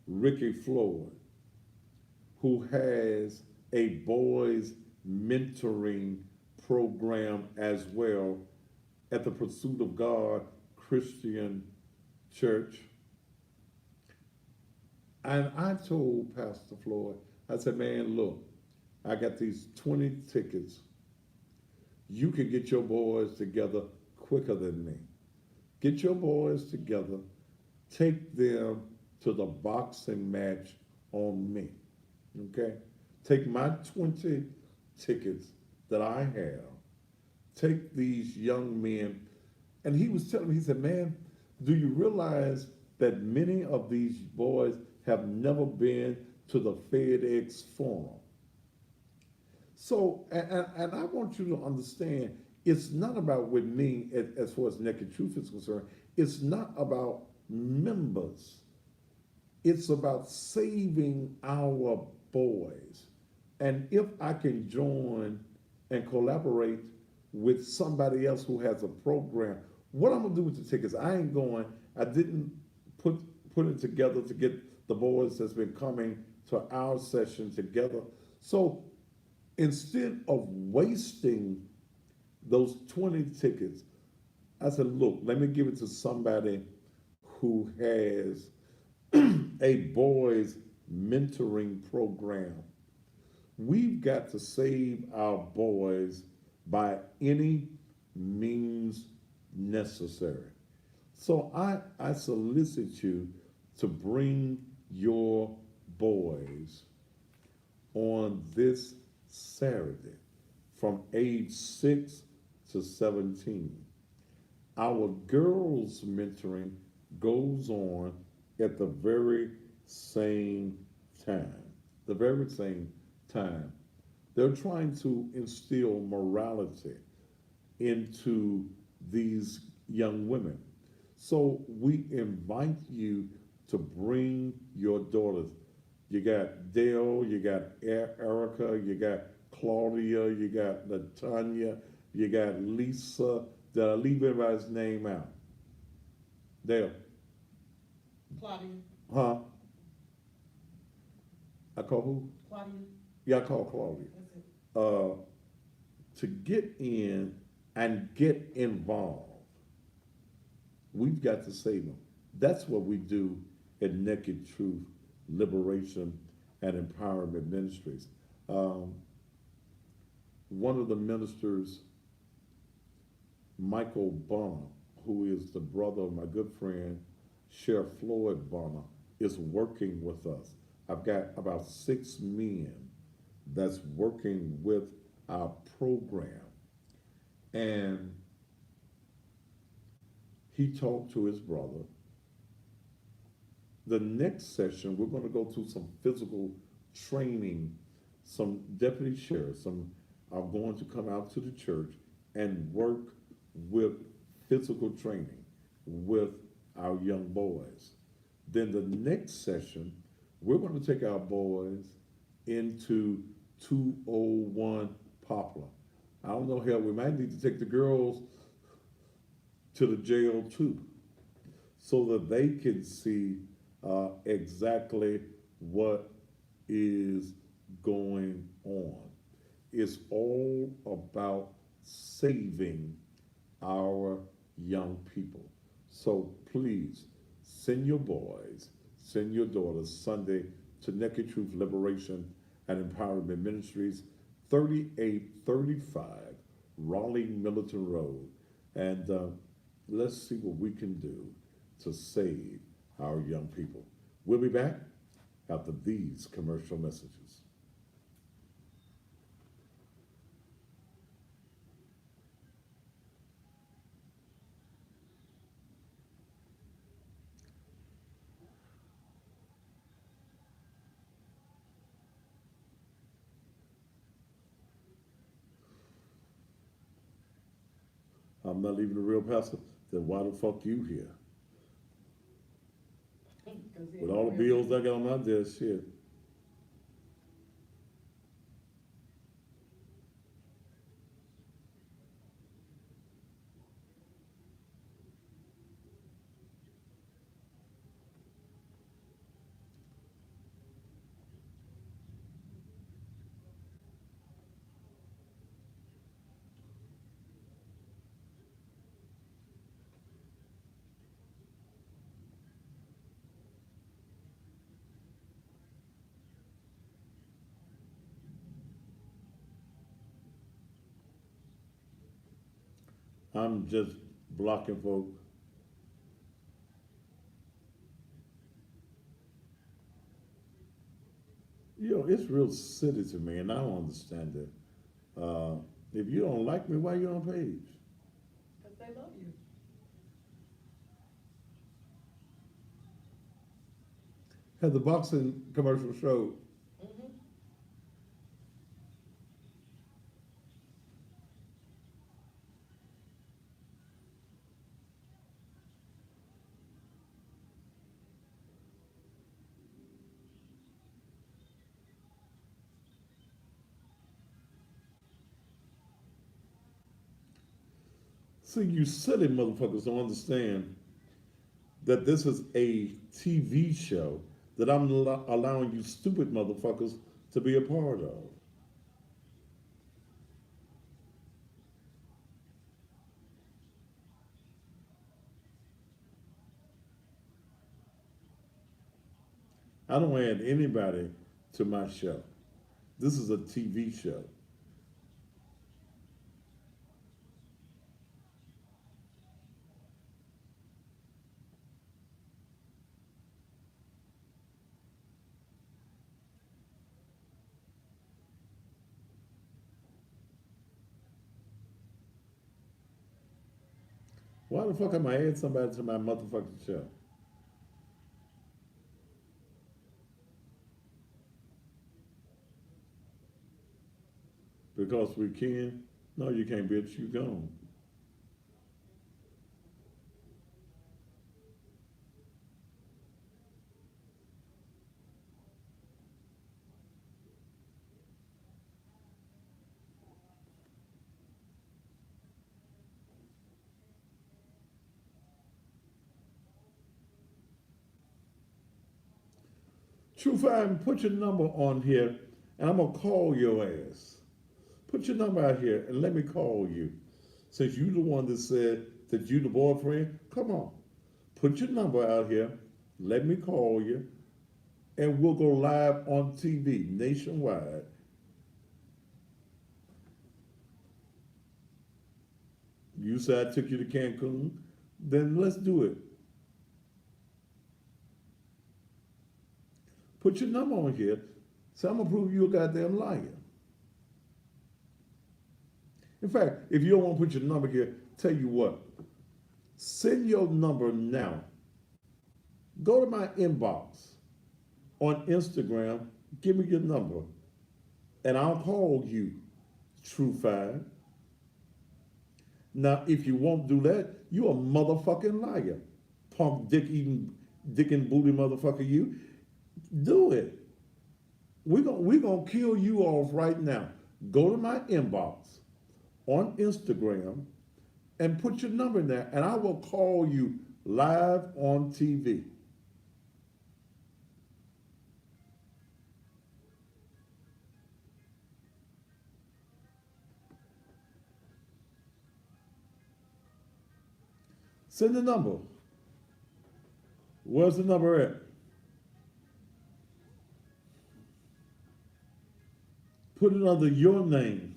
Ricky Floyd, who has a boys mentoring program as well at the Pursuit of God Christian Church. And I told Pastor Floyd, I said, man, look, I got these 20 tickets. You can get your boys together quicker than me. Get your boys together, take them to the boxing match on me. Okay? Take my 20 tickets that I have, take these young men. And he was telling me, he said, man, do you realize that many of these boys have never been to the FedEx Forum? So, and I want you to understand, it's not about with me as far as Naked Truth is concerned, it's not about members. It's about saving our boys. And if I can join and collaborate with somebody else who has a program, what I'm gonna do with the tickets, I didn't put it together to get the boys that's been coming to our session together. So instead of wasting those 20 tickets, I said, look, let me give it to somebody who has a boys mentoring program. We've got to save our boys by any means necessary. So I solicit you to bring your boys on this Saturday from age 6 to 17. Our girls mentoring goes on at the very same time. The very same time. They're trying to instill morality into these young women. So we invite you to bring your daughters. You got Dale, you got Erica, you got Claudia, you got Latanya, you got Lisa. Did I leave everybody's name out? Dale. Claudia. Huh? I call who? Claudia. Yeah, I call Claudia. That's it. To get in and get involved, we've got to save them. That's what we do at Naked Truth Liberation and Empowerment Ministries. One of the ministers, Michael Bonner, who is the brother of my good friend, Sheriff Floyd Bonner, is working with us. I've got about 6 men that's working with our program. And he talked to his brother. The next session, we're going to go through some physical training some deputy sheriffs, some are going to come out to the church and work with physical training with our young boys. Then the next session, we're going to take our boys into 201 Poplar. I don't know, hell, we might need to take the girls to the jail too, so that they can see exactly what is going on. It's all about saving our young people. So please send your boys, send your daughters Sunday to Naked Truth Liberation and Empowerment Ministries, 3835 Raleigh Militant Road. And let's see what we can do to save our young people. We'll be back after these commercial messages. I'm not even a real pastor. Then why the fuck you here? 'Cause he With ain't all the real. bills I got on my desk, shit. I'm just blocking folk. You know, it's real silly to me, and I don't understand it. If you don't like me, why you on page? 'Cause they love you. Had the boxing commercial show. Mhm. See, you silly motherfuckers don't understand that this is a TV show that I'm allowing you stupid motherfuckers to be a part of. I don't add anybody to my show. This is a TV show. Why the fuck am I adding somebody to my motherfucking show? Because we can? No, you can't, bitch. You gone. True Fine, put your number on here, and I'm gonna call your ass. Put your number out here and let me call you. Since you the one that said that you the boyfriend, come on. Put your number out here, let me call you, and we'll go live on TV nationwide. You said I took you to Cancun, then let's do it. Put your number on here, so I'm gonna prove you a goddamn liar. In fact, if you don't want to put your number here, tell you what, send your number now. Go to my inbox on Instagram, give me your number. and I'll call you True Fine. Now, if you won't do that, you a motherfucking liar. Punk dick and booty motherfucker you. Do it. We gonna kill you off right now. Go to my inbox on Instagram and put your number in there, and I will call you live on TV. Send the number. Where's the number at? Put it under your name.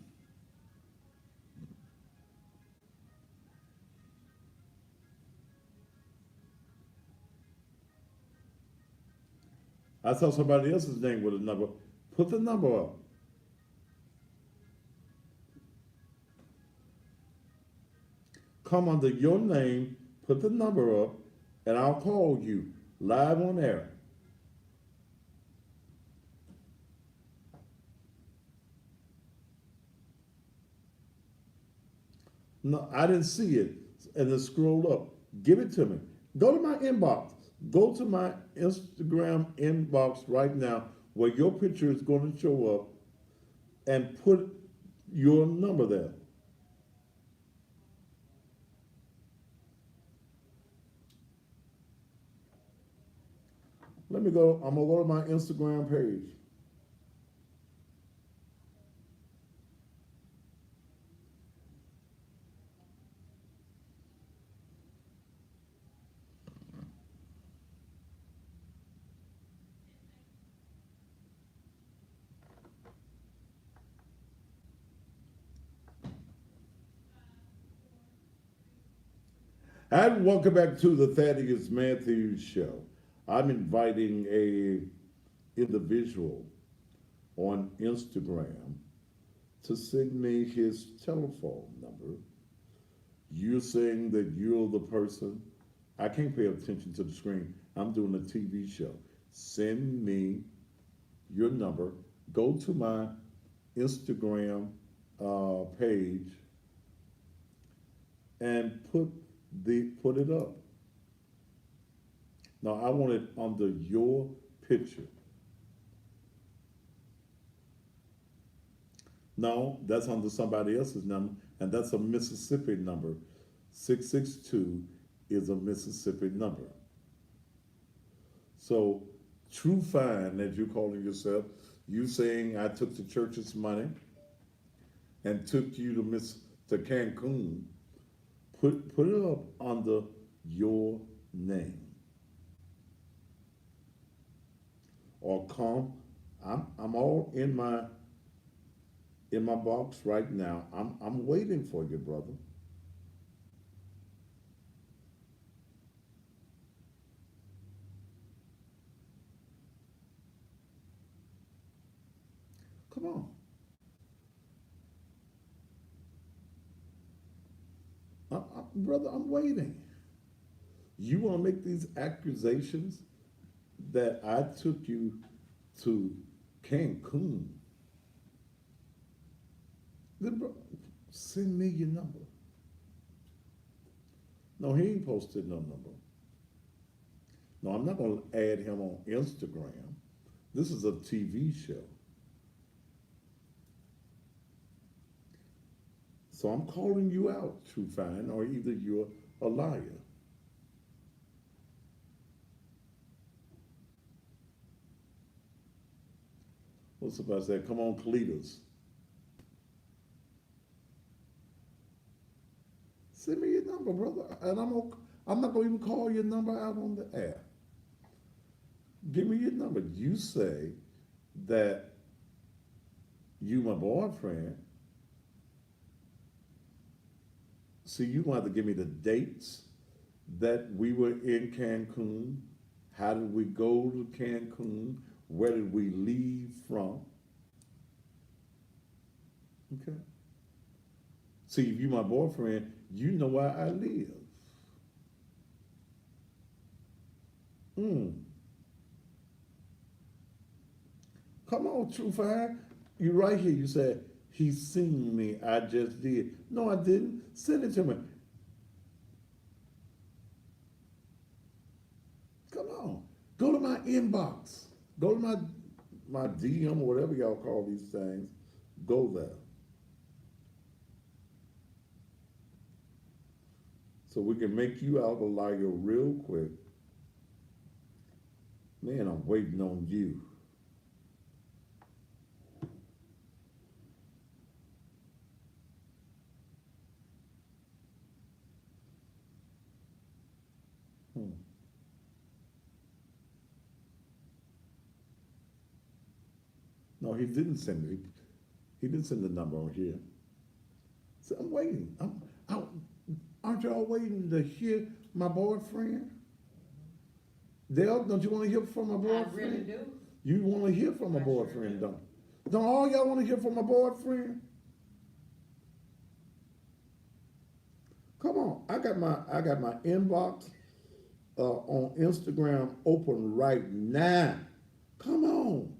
I saw somebody else's name with a number. Put the number up. Come under your name, put the number up, and I'll call you live on air. No, I didn't see it. And then scroll up. Give it to me. Go to my inbox. Go to my Instagram inbox right now where your picture is going to show up and put your number there. Let me go. I'm going to go to my Instagram page. And welcome back to the Thaddeus Matthews Show. I'm inviting a individual on Instagram to send me his telephone number. You're saying that you're the person. I can't pay attention to the screen. I'm doing a TV show. Send me your number. Go to my Instagram page and put it up. Now I want it under your picture. No, that's under somebody else's number, and that's a Mississippi number. 662 is a Mississippi number. So, True Fine, as you're calling yourself, you saying I took the church's money and took you to Cancun, put it up under your name. Or come, I'm all in my box right now. I'm waiting for you, brother. Come on. Brother, I'm waiting. You want to make these accusations that I took you to Cancun? Then send me your number. No, he ain't posted no number. No, I'm not going to add him on Instagram. This is a TV show. So I'm calling you out, True Fine, or either you're a liar. What's somebody say? Come on, Cletus. Send me your number, brother, and I'm not going to even call your number out on the air. Give me your number. You say that you my boyfriend. See, you want to give me the dates that we were in Cancun. How did we go to Cancun? Where did we leave from? Okay. See, if you my boyfriend, you know where I live. Come on, True Fire. You right here, you said, he seen me, I just did. No, I didn't. Send it to me. Come on. Go to my inbox. Go to my DM, whatever y'all call these things. Go there. So we can make you out a liar real quick. Man, I'm waiting on you. Hmm. No, he didn't send me. He didn't send the number on here. So I'm waiting. Aren't y'all waiting to hear my boyfriend? Dale, don't you want to hear from my I boyfriend? really do. You want to hear from my I sure boyfriend, do. don't all y'all want to hear from my boyfriend? Come on, I got my inbox on Instagram open right now. Come on.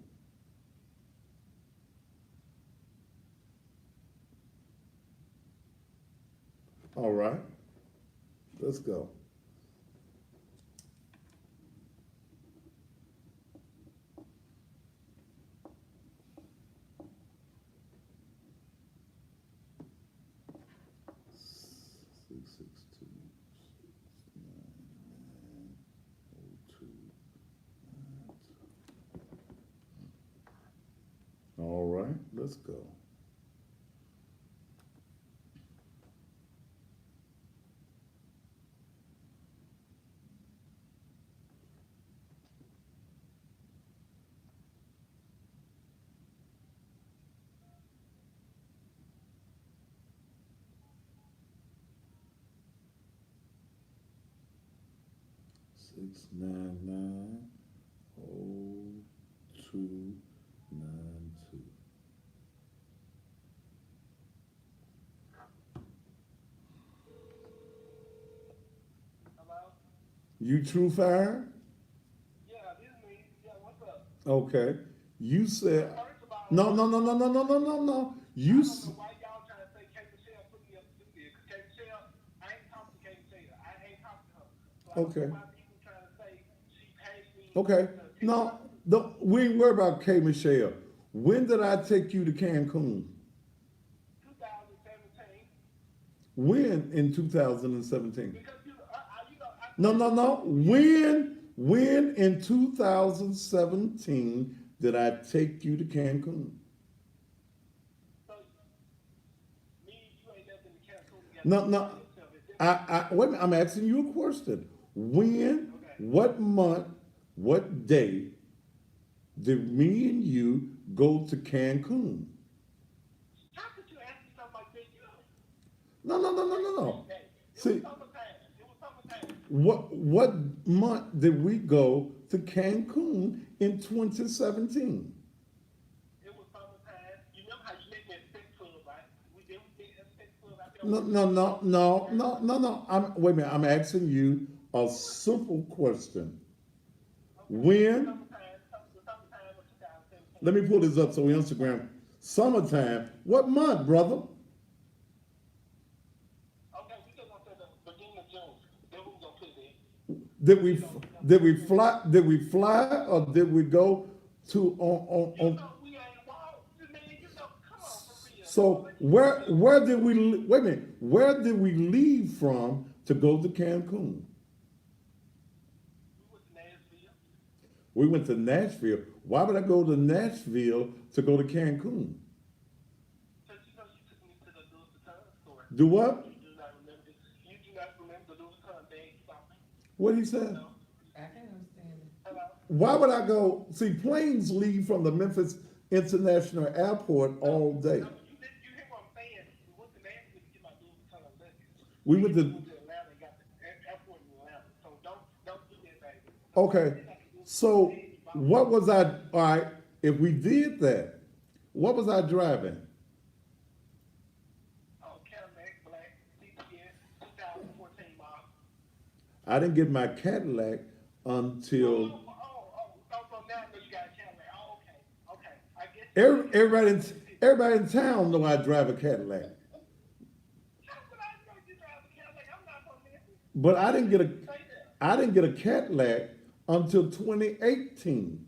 All right, let's go. Six six two 69902. All right, let's go. Six nine nine 0292. Hello? You True Fire? Yeah, this is me. Yeah, what's up? Okay. You said First of all, no. I don't know why y'all trying to say K. Michelle put me up to do this. K. Michelle, I ain't talking to K. Michelle. I ain't talking to her. So I don't Okay. know why people trying to say she paid me Okay. to pick No, her. we ain't worried about K Michelle. When did I take you to Cancun? 2017. When in 2017? Because you know, No. When in 2017 did I take you to Cancun? So, me and you ain't never been to Cancun together. No. By yourself. It's different. Wait a minute, I'm asking you a question. When, Okay. what month, what day did me and you go to Cancun? How could you ask me something like this? You know, No. it See, was summertime. It was summertime. what month did we go to Cancun in 2017? It was summertime. You remember how you met me at the sex club, right? We met at the sex club out there. No. Wait a minute. I'm asking you a simple question. Okay. When? The summertime of 2017. Let me pull this up so we Instagram. Summertime. What month, brother? Okay, we just gonna say the beginning of June. Then we gonna put it in. Did we fly or did we go to You on know we ain't walked. Man, you know, come on for real. so where did we wait a minute, where did we leave from to go to Cancun? We went to Nashville. We went to Nashville. Why would I go to Nashville to go to Cancun? Cause you know you took me to the Louis Vuitton store. Do what? You do not remember this. You do not remember the Louis Vuitton bag you bought me. What he said? No. I can understand it. Hello. Why would I go? See, planes leave from the Memphis International Airport all day. No, you hear what I'm saying? We went to Nashville to get my Louis Vuitton luggage. We went to Atlanta and got the airport in Atlanta. So don't do that, baby. okay. So what was I? All right. If we did that, what was I driving? Oh, Cadillac Black CTS 2014 model. I didn't get my Cadillac until So now that you got a Cadillac. Oh, okay. I guess Everybody in town know I drive a Cadillac, How could I know you drive a Cadillac? I'm not from Memphis. but Say that. I didn't get a Cadillac until 2018.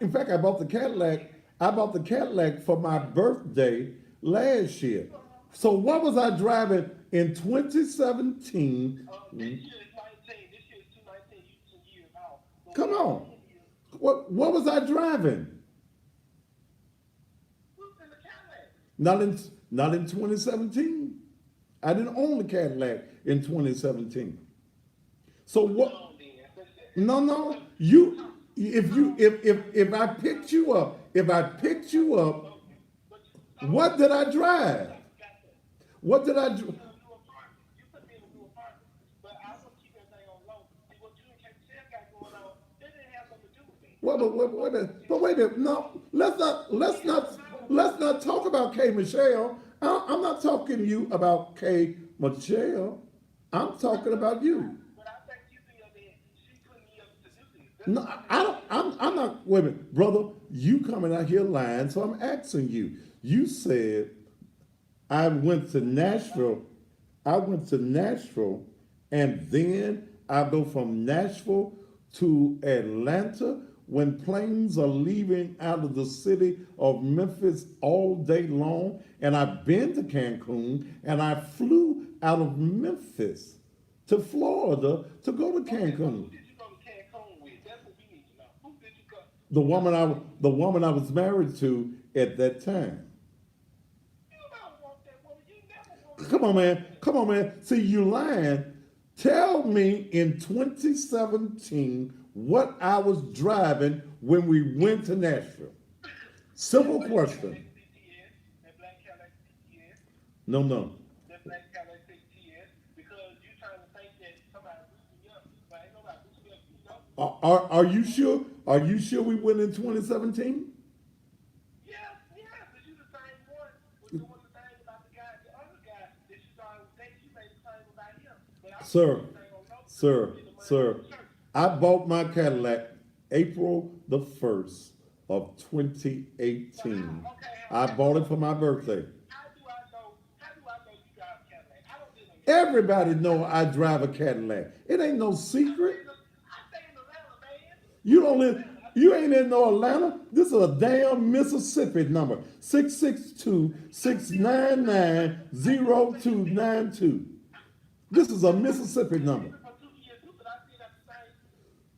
In fact, I bought the Cadillac. I bought the Cadillac for my birthday last year. So what was I driving in 2017? This year is 19. This year is 219. You 2 years out. But Come what on. I'm saying is, What was I driving? who's in the Cadillac? Not in 2017. I didn't own the Cadillac in 2017. So what? Oh, then. No. If I picked you up, what did I drive? What did I do? You put me in a new apartment, but I want to keep everything on low. See what you and KCL got going on, that didn't have something to do with me. But wait a minute. No, let's not talk about K Michelle. I'm not talking to you about K Michelle. I'm talking about you. But I think you feel that she put me up to do this. No, I don't. I'm not. Wait a minute, brother. You coming out here lying? So I'm asking you. You said I went to Nashville. And then I go from Nashville to Atlanta when planes are leaving out of the city of Memphis all day long. And I've been to Cancun, and I flew out of Memphis to Florida to go to Who Cancun. did you go to Cancun with? That's what we need to know. Who did you go? The woman I was married to at that time. You don't want that woman. You never want Come on, man. See, you lying. Tell me in 2017 what I was driving when we went to Nashville. Simple question. That black Cadillac CTS. No. That black Cadillac CTS. Because you trying to think that somebody boosted me up. But ain't nobody boosted me up. You know? Are you sure? Are you sure we went in 2017? Yeah, but you the same one. Was doing the thing about the guy, the other guy that you started with, that you made the claim about him. But I Sir, was saying on no- Sir, in the money sir, of the church. I bought my Cadillac April the 1st of 2018. I bought it for my birthday. How do I know you drive a Cadillac? I don't live in Everybody know I drive a Cadillac. It ain't no secret. I stay in Atlanta, man. You don't live, you ain't in no Atlanta. This is a damn Mississippi number. 662-699-0292. This is a Mississippi number. For 2 years, too, but I still have the same.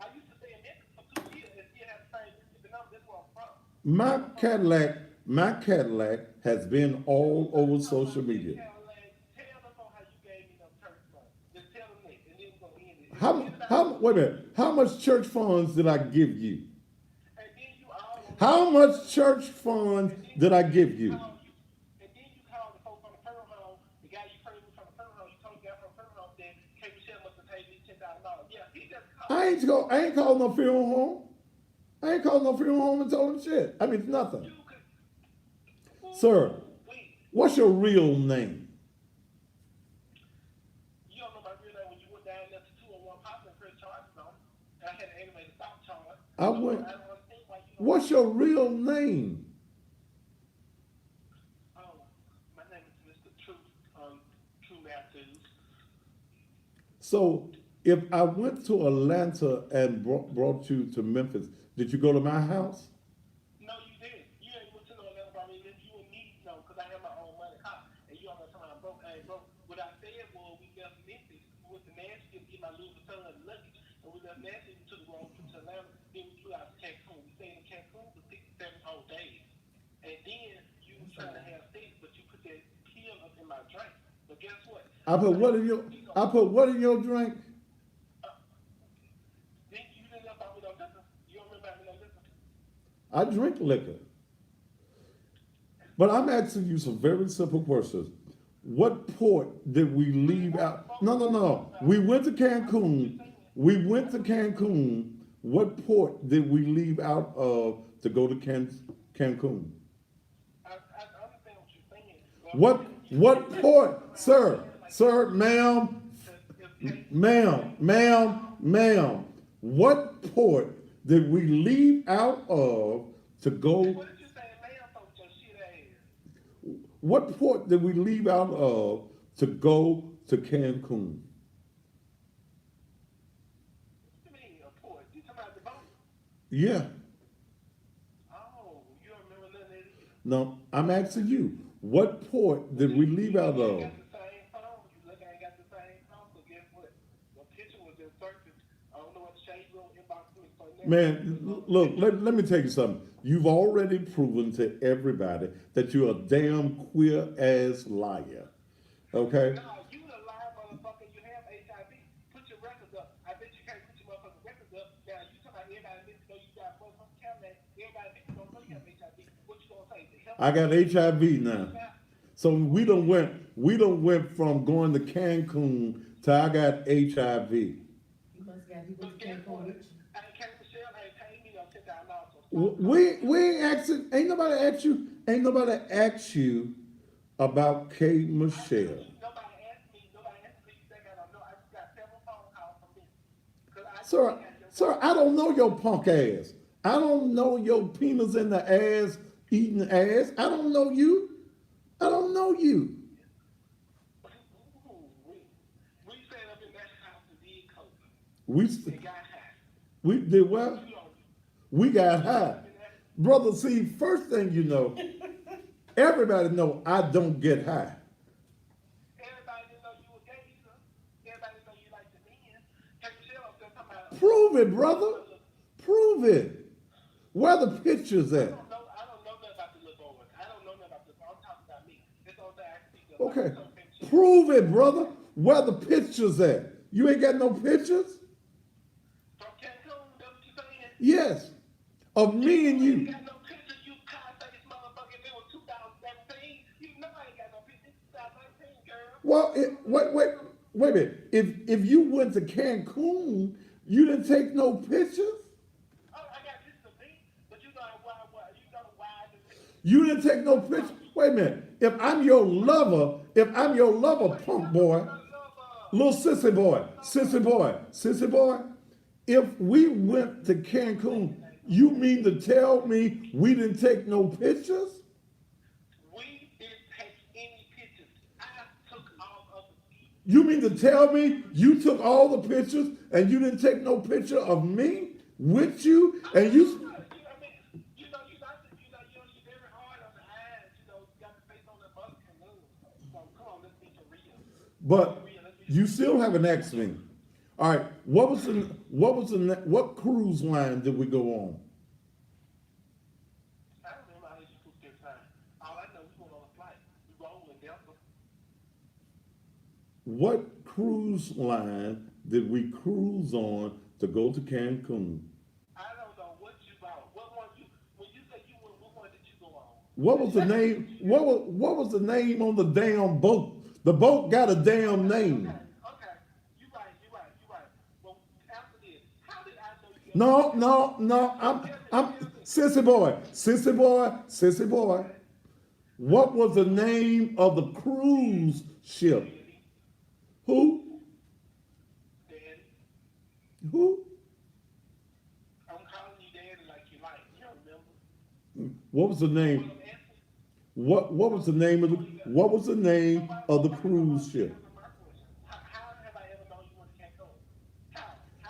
I used to stay in Memphis for 2 years and still have the same Mississippi number. That's where I'm from. My Cadillac has been all over social media. Tell them how you gave me them church funds. Just tell them that, and then we're gonna end it. Wait a minute. How much church funds did I give you? And then you all. How much church funds did I give you? And then you called the folks from the funeral home. The guy you prayed with from the funeral home. You told the guy from the funeral home that K. Michelle must have paid me $10,000. Yeah, he just called. I ain't called no funeral home. I ain't called no funeral home and told him shit. I mean, nothing. You could. Sir, Wait, what's your real name? you don't know my real name when you went down there to 201 Pop and press charges on. And I had an animated stop charge. I went. I don't understand why you don't. What's your real name? Oh, my name is Mr. Truth, True Matthews. So, if I went to Atlanta and brought you to Memphis, did you go to my house? No, you didn't. You ain't went to no level about me. You and me, no, because I have my own money car. And you all know something I'm broke. I ain't broke. What I said was we left Memphis. We went to Nashville to get my Louis Vuitton luggage. And we left Nashville, we took the road trip to Atlanta. Then we flew out to Cancun. We stayed in Cancun for 6, 7 whole days. And then you was trying to have sex, but you put that pill up in my drink. But guess what? I put what in your drink? Then you didn't know about me no liquor. You don't remember about me no liquor. I drink liquor. But I'm asking you some very simple questions. What port did we leave out? No. We went to Cancun. What port did we leave out of to go to Cancun? I understand what you're saying. What port, sir, ma'am, what port did we leave out of to go? What did you say, man? For your shit ass. What port did we leave out of to go to Cancun? What you mean, a port? You talking about the boat? Yeah. Oh, you don't remember nothing of it either. No, I'm asking you. What port did we leave out You of? ain't got the same phone. You look, I ain't got the same phone. So guess what? The picture was just surfaced. I don't know what shade room inbox me. So next Man, look, let me tell you something. You've already proven to everybody that you're a damn queer ass liar. Okay? No, you a liar, motherfucker. You have HIV. Put your records up. I bet you can't put your motherfucking records up. Now, you talking about everybody needs to know you got motherfucking Cadillac. Everybody needs to know you have HIV. What you gonna say? The hell I got HIV now. So we don't went from going to Cancun to I got HIV. You must got people But who guess can't what? go with you. I can't Michelle ain't paying me no $10,000. So stop. We ain't asking, ain't nobody asked you about K. Michelle. Nobody asked me. You think I don't know? I just got several phone calls from me. 'Cause I Sir, I don't know your punk ass. I don't know your penis in the ass, eating ass. I don't know you. I don't know you. We sat up in that house and did coke We and got high. we did what? You know, We got high. Brother, see, first thing you know, everybody know I don't get high. everybody didn't know you were gay either. Everybody didn't know you liked the men. Hey, Michelle, I'm still talking about. Prove it, brother. Prove it. Where the pictures at? I don't know nothing about the little boys. I don't know nothing about the. I'm talking about me. This whole thing I can speak of. Okay. So, Michelle, Prove it, brother. Where the pictures at? You ain't got no pictures? from Cancun, that's what you saying? Yes. Of me and You you. ain't got no picture, you cocksucking motherfucker. If it was 2017, you know I ain't got no picture. It's 2019, girl. Well, wait a minute. If you went to Cancun, you didn't take no pictures? Oh, I got this to me, but you know why you know why I do this. You didn't take no pictures? Wait a minute. If I'm your lover, punk boy, little sissy boy, if we went to Cancun, you mean to tell me we didn't take no pictures? We didn't take any pictures. I took all of the pictures. You mean to tell me you took all the pictures and you didn't take no picture of me with you? And you, You know, you're very hard on the eyes. You know, you got the face on the bus and so come on, let's be for real. but you still haven't asked me. All right, what cruise line did we go on? I don't remember how you took this time. All I know, we went on a flight. We rolled in Delta. What cruise line did we cruise on to go to Cancun? I don't know what you bought. What one you when you say you went, what one did you go on? What was the name? What was the name on the damn boat? The boat got a damn name. Okay. You're right. Well, after this, how did I know you? No. I'm sissy boy. What was the name of the cruise ship? Who? Daddy. Who? I'm calling you daddy like you like. You don't remember? What was the name? I'm asking. What was the name of the cruise ship? How have I ever known you went to Cancun?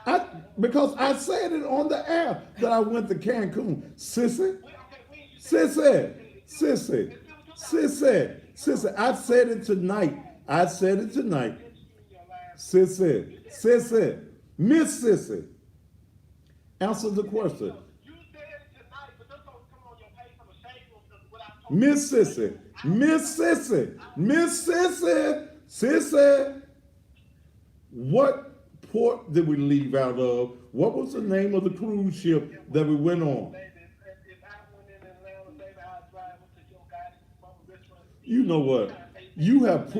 How? Because I said it on the air that I went to Cancun. Sissy, Okay, when you said sissy. I said it tonight. Sissy. Miss Sissy. Answer the question. you said it tonight, but this don't come on your page from a shade room because what I told Miss Sissy. What port did we leave out of? What was the name of the cruise ship that we went on? Baby, if I went in Atlanta, baby, I'd drive up to your guys' mama restaurant. You know what? You have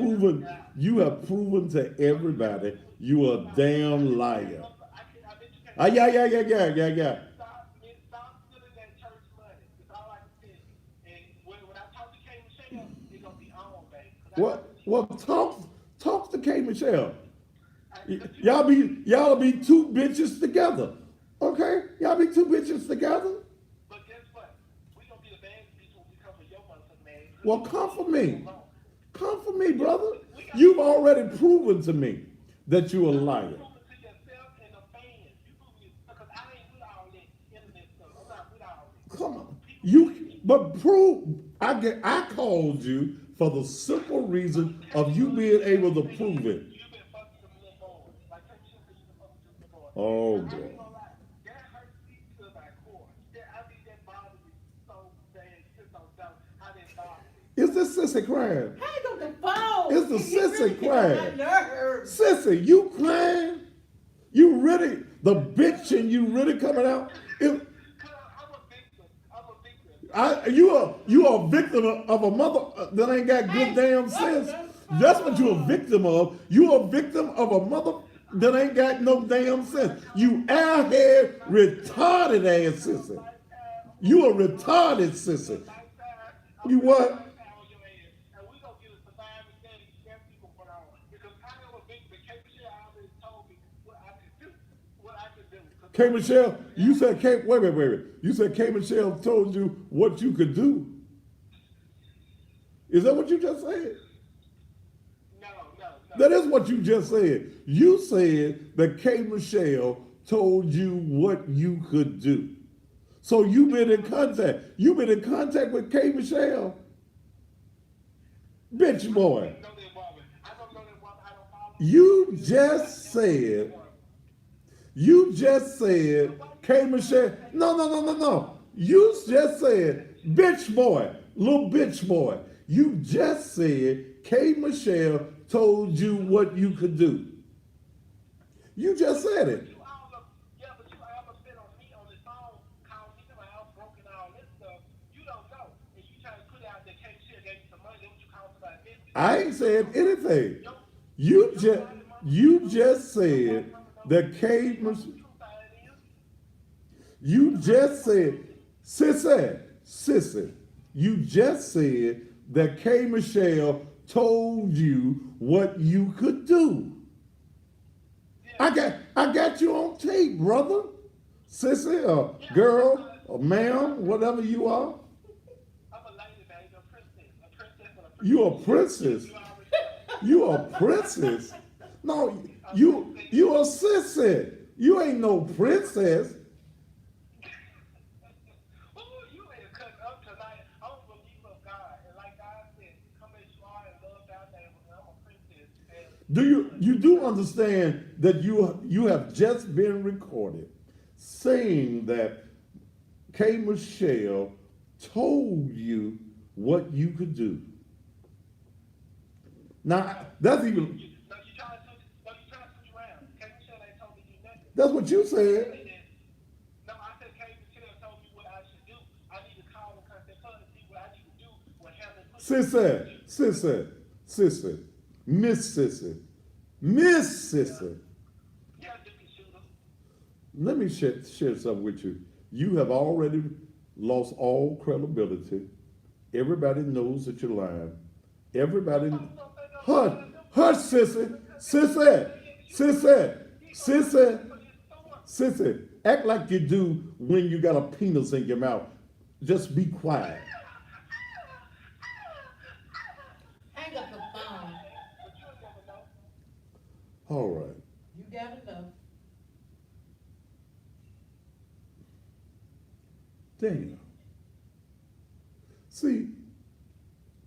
proven to everybody you a damn liar. I bet you can't Yeah. stop stealing that church money. That's all I can tell you. And when I talk to K. Michelle, it's gonna be on, baby. 'Cause I What? know Well, talk to K. Michelle. you- Y'all be two bitches together. Okay? Y'all be two bitches together. But guess what? Well, come for me. Come for me, brother. You've already proven to me that you're a liar. To yourself and the fans. You prove it because I ain't with all that internet stuff. I'm not with all that. Come on. But prove, I called you for the simple reason of you being able to prove it. You've been fucking some little boys. Like, take shit that you've been fucking some little boys. Oh, I ain't boy. gonna lie. That hurts me to my core. I mean, that bothers me so bad. Just don't know how that bothers me. Is this sissy crying? Hang on the phone. It's the You really sissy get on my crying. nerves. Sissy, you crying? You really, the bitch and you really coming out? If, Cause I'm a victim. I'm a victim. you are a victim of a mother that ain't got good damn sense. That's what you're a victim of. You a victim of a mother that ain't got no damn sense. You airhead, retarded ass sissy. You a retarded sissy. You what? And we gonna get a surviving daddy. That people put on because I am a victim. K. Michelle already told me what I could do. What I could do. K. Michelle, you said wait. You said K. Michelle told you what you could do. Is that what you just said? No. That is what you just said. You said that K. Michelle told you what you could do. So you've been in contact. You've been in contact with K. Michelle. Bitch boy. I don't know that woman. I don't know that woman. I don't follow. You just said K. Michelle. No. You just said bitch boy, little bitch boy. You just said K. Michelle told you what you could do. You just said it. You all up, yeah, but you all upset on me on the phone, calling me to my house, broken all this stuff. You don't know. And you try to put out that K. Michelle gave you some money, then what you call somebody business. I ain't said anything. You just said that K. Michelle. You just said, sissy, you just said that K. Michelle told you what you could do. I got you on tape, brother. Sissy, or girl, or ma'am, whatever you are. I'm a lady, baby, a princess. A princess and a princess. You a princess. You already know. You a princess. No, you a sissy. You ain't no princess. Ooh, you ain't cutting up tonight. I'm a believer of God. And like God said, come as you are and love thy neighbor. And I'm a princess. And You do understand that you have just been recorded saying that K. Michelle told you what you could do. Now that's even you try to switch around. K. Michelle ain't told me to do nothing. that's what you said. No, I said K. Michelle told me what I should do. I need to call and contact her to see what I need to do. What happened. Sissy, Miss Sissy. Yeah, different shooter. Let me share something with you. You have already lost all credibility. Everybody knows that you're lying. Everybody, hush, sissy. Act like you do when you got a penis in your mouth. Just be quiet. Hang up the phone. But you'll never know. All right. You gotta know. Damn. See,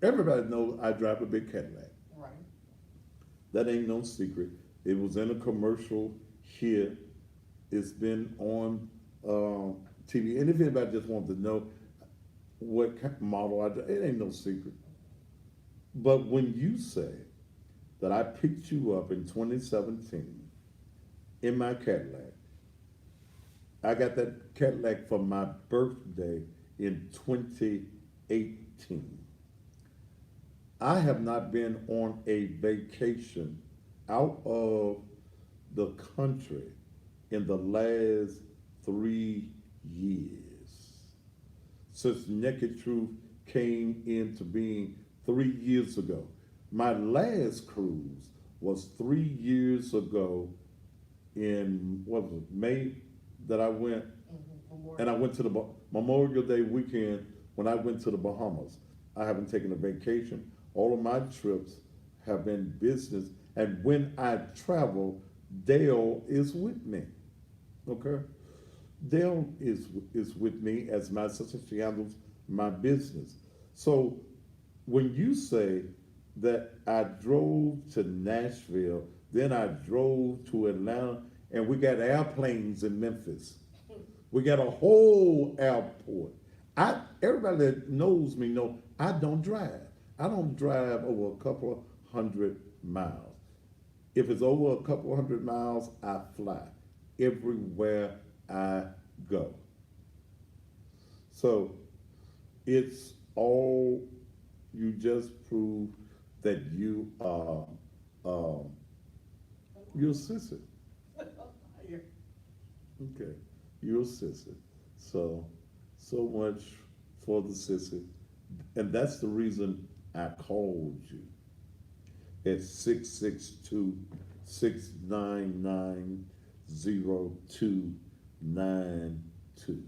everybody knows I drive a big Cadillac. Right. That ain't no secret. It was in a commercial here. It's been on TV. And if anybody just wants to know what model I drive, it ain't no secret. But when you say that I picked you up in 2017 in my Cadillac, I got that Cadillac for my birthday in 2018. I have not been on a vacation out of the country in the last 3 years. Since Naked Truth came into being 3 years ago. My last cruise was 3 years ago in, what was it, May that I went, and I went to the Memorial Day weekend when I went to the Bahamas. I haven't taken a vacation. All of my trips have been business. And when I travel, Dale is with me. Okay? Dale is with me as my assistant. She handles my business. So when you say that I drove to Nashville, then I drove to Atlanta, and we got airplanes in Memphis. We got a whole airport. Everybody that knows me know I don't drive. I don't drive over a couple of 100 miles. If it's over a couple of 100 miles, I fly everywhere I go. So it's all, you just prove that you are you're a sissy. Okay, you're a sissy. So much for the sissy, and that's the reason I called you at 662-699-0292.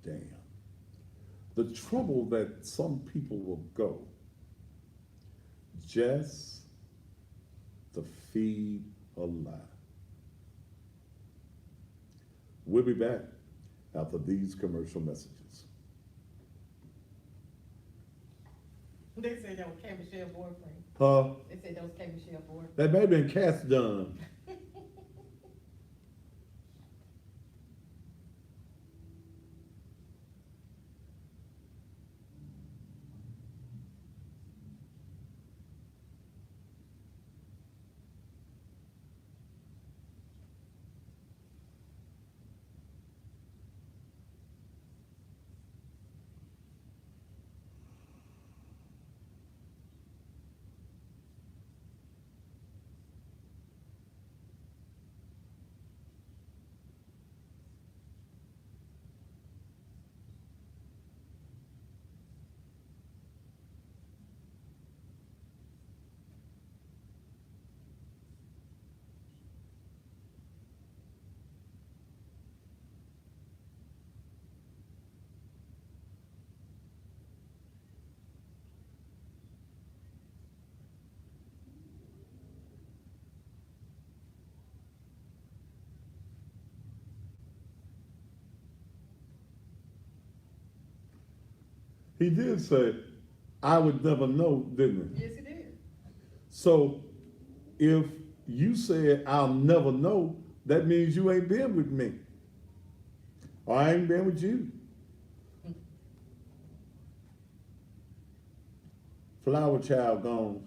Damn. The trouble that some people will go just to feed a lie. We'll be back after these commercial messages. They said that was K. Michelle boyfriend. Huh? They said that was K. Michelle boyfriend. That may have been Cass Dunn. He did say, I would never know, didn't he? Yes, he did. So if you said I'll never know, that means you ain't been with me. Or I ain't been with you. Flower child gone.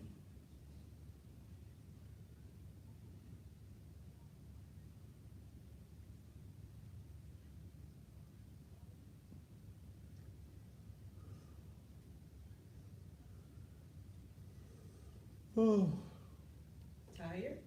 Oh, Tired?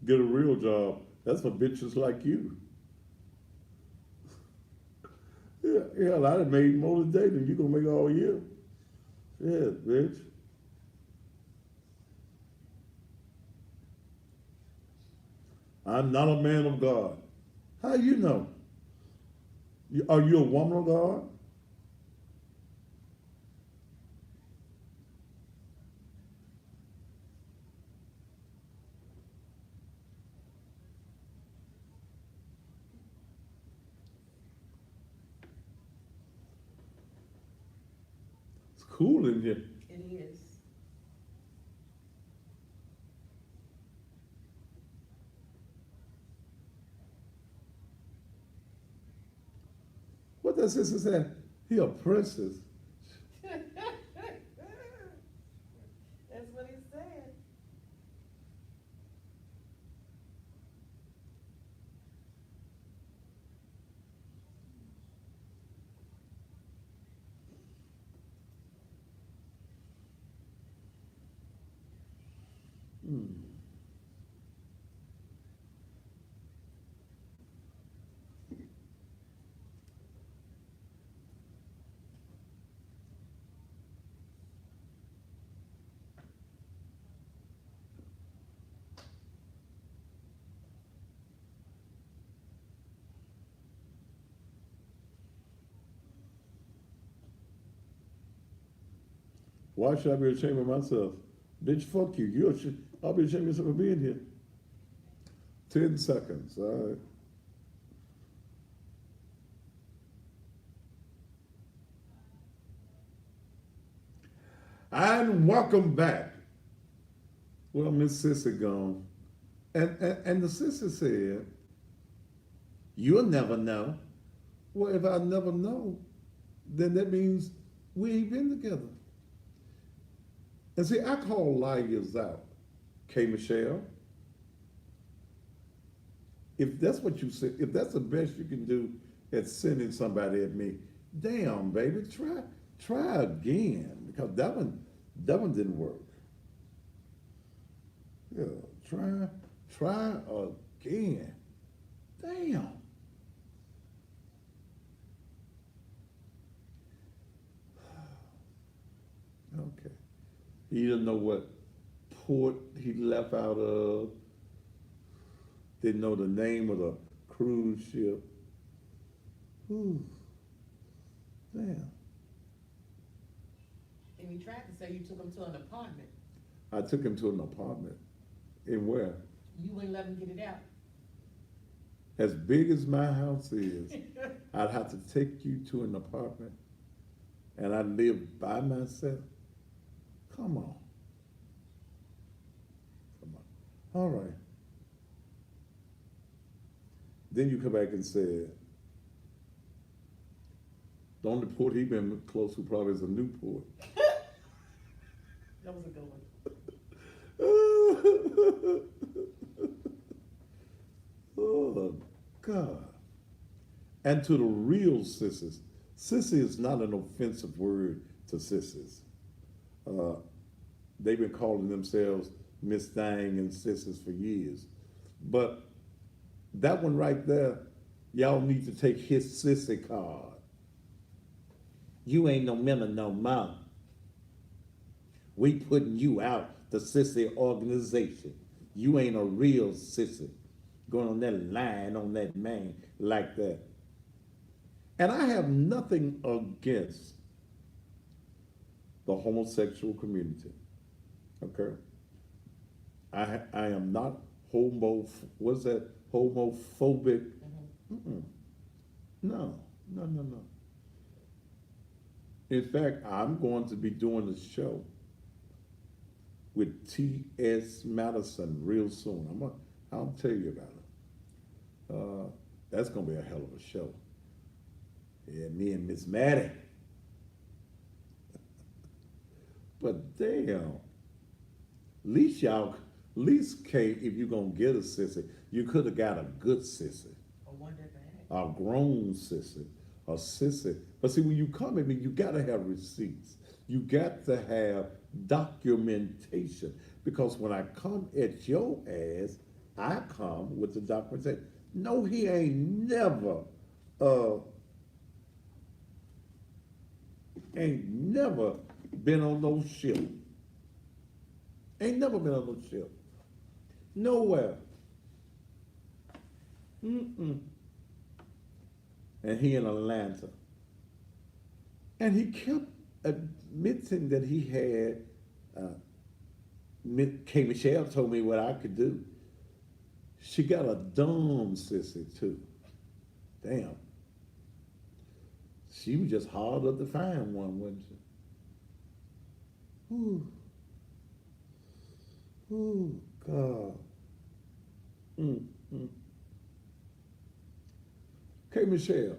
get a real job. That's for bitches like you. Yeah, I'd have made more today than you gonna make all year. Yeah, bitch. I'm not a man of God. How you know? Are you a woman of God? cool in here. It is. What does sister say? He a princess. That's what he said. Hmm. Why should I be ashamed of myself? Bitch, fuck you. I'll be ashamed of myself for being here. 10 seconds. All right. And welcome back. Well, Miss Sissy gone. And the sister said, you'll never know. Well, if I never know, then that means we ain't been together. And see, I call liars out. K. Michelle, if that's what you say, if that's the best you can do at sending somebody at me, damn, baby, try again. Because that one didn't work. Yeah, try again. Damn. Okay. He didn't know what port he left out of. Didn't know the name of the cruise ship. Ooh. Damn. And he tried to say you took him to an apartment. I took him to an apartment. In where? You wouldn't let him get it out. As big as my house is, I'd have to take you to an apartment and I live by myself. Come on. Come on. All right. Then you come back and say, the only port he been close to probably is a Newport. That was a good one. Oh, God. And to the real sissies, sissy is not an offensive word to sissies. They've been calling themselves Miss Thang and sissies for years. But that one right there, y'all need to take his sissy card. You ain't no member no more. We putting you out the sissy organization. You ain't a real sissy. Going on that line on that man like that. And I have nothing against the homosexual community. Okay? I am not what's that? Homophobic. Mm-mm. No. In fact, I'm going to be doing a show with T.S. Madison real soon. I'll tell you about it. That's going to be a hell of a show. Yeah, me and Miss Maddie. But damn, at least Kate, if you're going to get a sissy, you could have got a good sissy. A wonder bag. A grown sissy, a sissy. But see, when you come at me, you got to have receipts. You got to have documentation. Because when I come at your ass, I come with the documentation. No, he ain't never been on no ship. Ain't never been on no ship. Nowhere. Mm-mm. And he in Atlanta. And he kept admitting that he had, K. Michelle told me what I could do. She got a dumb sissy too. Damn. She was just hard up to find one, wasn't she? Ooh, ooh, God. Mm, mm. Kay Michelle,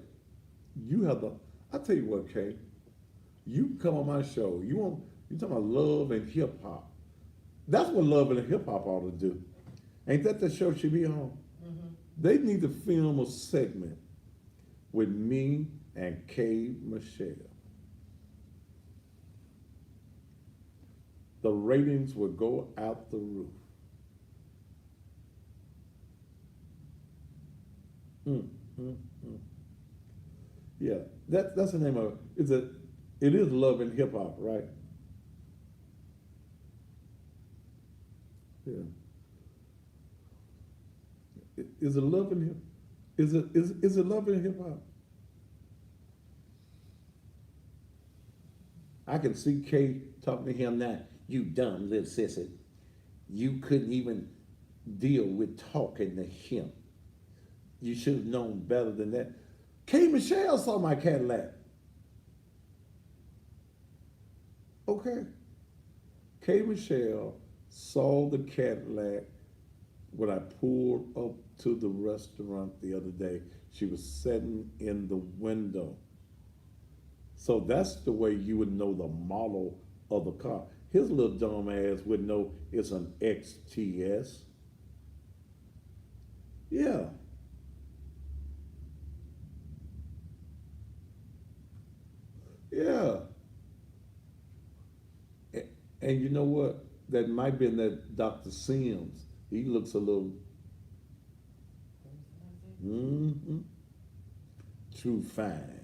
you have the. I tell you what, Kay, you come on my show. You talking about love and hip hop. That's what love and hip hop ought to do. Ain't that the show she be on? Mm-hmm. They need to film a segment with me and Kay Michelle. The ratings would go out the roof. Mm, mm, mm. Yeah, that's the name of it. It is love and hip hop, right? Yeah. Is it love and hip? Is it love and hip hop? I can see Kay talking to him now. You dumb little sissy. You couldn't even deal with talking to him. You should have known better than that. Kay Michelle saw my Cadillac. Okay. Kay Michelle saw the Cadillac when I pulled up to the restaurant the other day. She was sitting in the window. So that's the way you would know the model of the car. His little dumb ass would know it's an XTS. Yeah. Yeah. And you know what? That might be in that Dr. Sims. He looks a little, mm-hmm, too fine.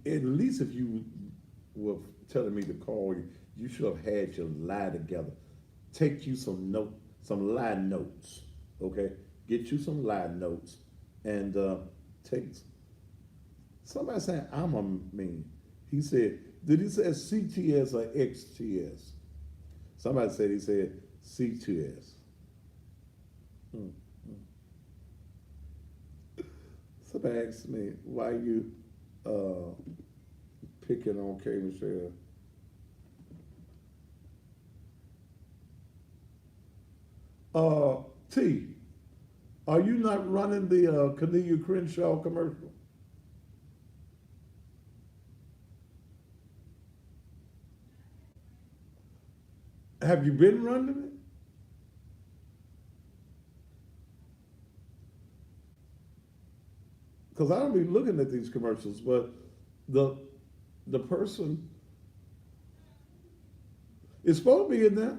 At least if you were telling me to call you, you should have had your lie together. Take you some lie notes, okay? Get you some lie notes, and take. Somebody saying I'm a mean. He said, did he say CTS or XTS? Somebody said he said CTS. Hmm. Somebody asked me why you picking on Kay Michelle. T, are you not running the Cornelia Crenshaw commercial? Have you been running it? Because I don't be looking at these commercials, but the the person is supposed to be in there.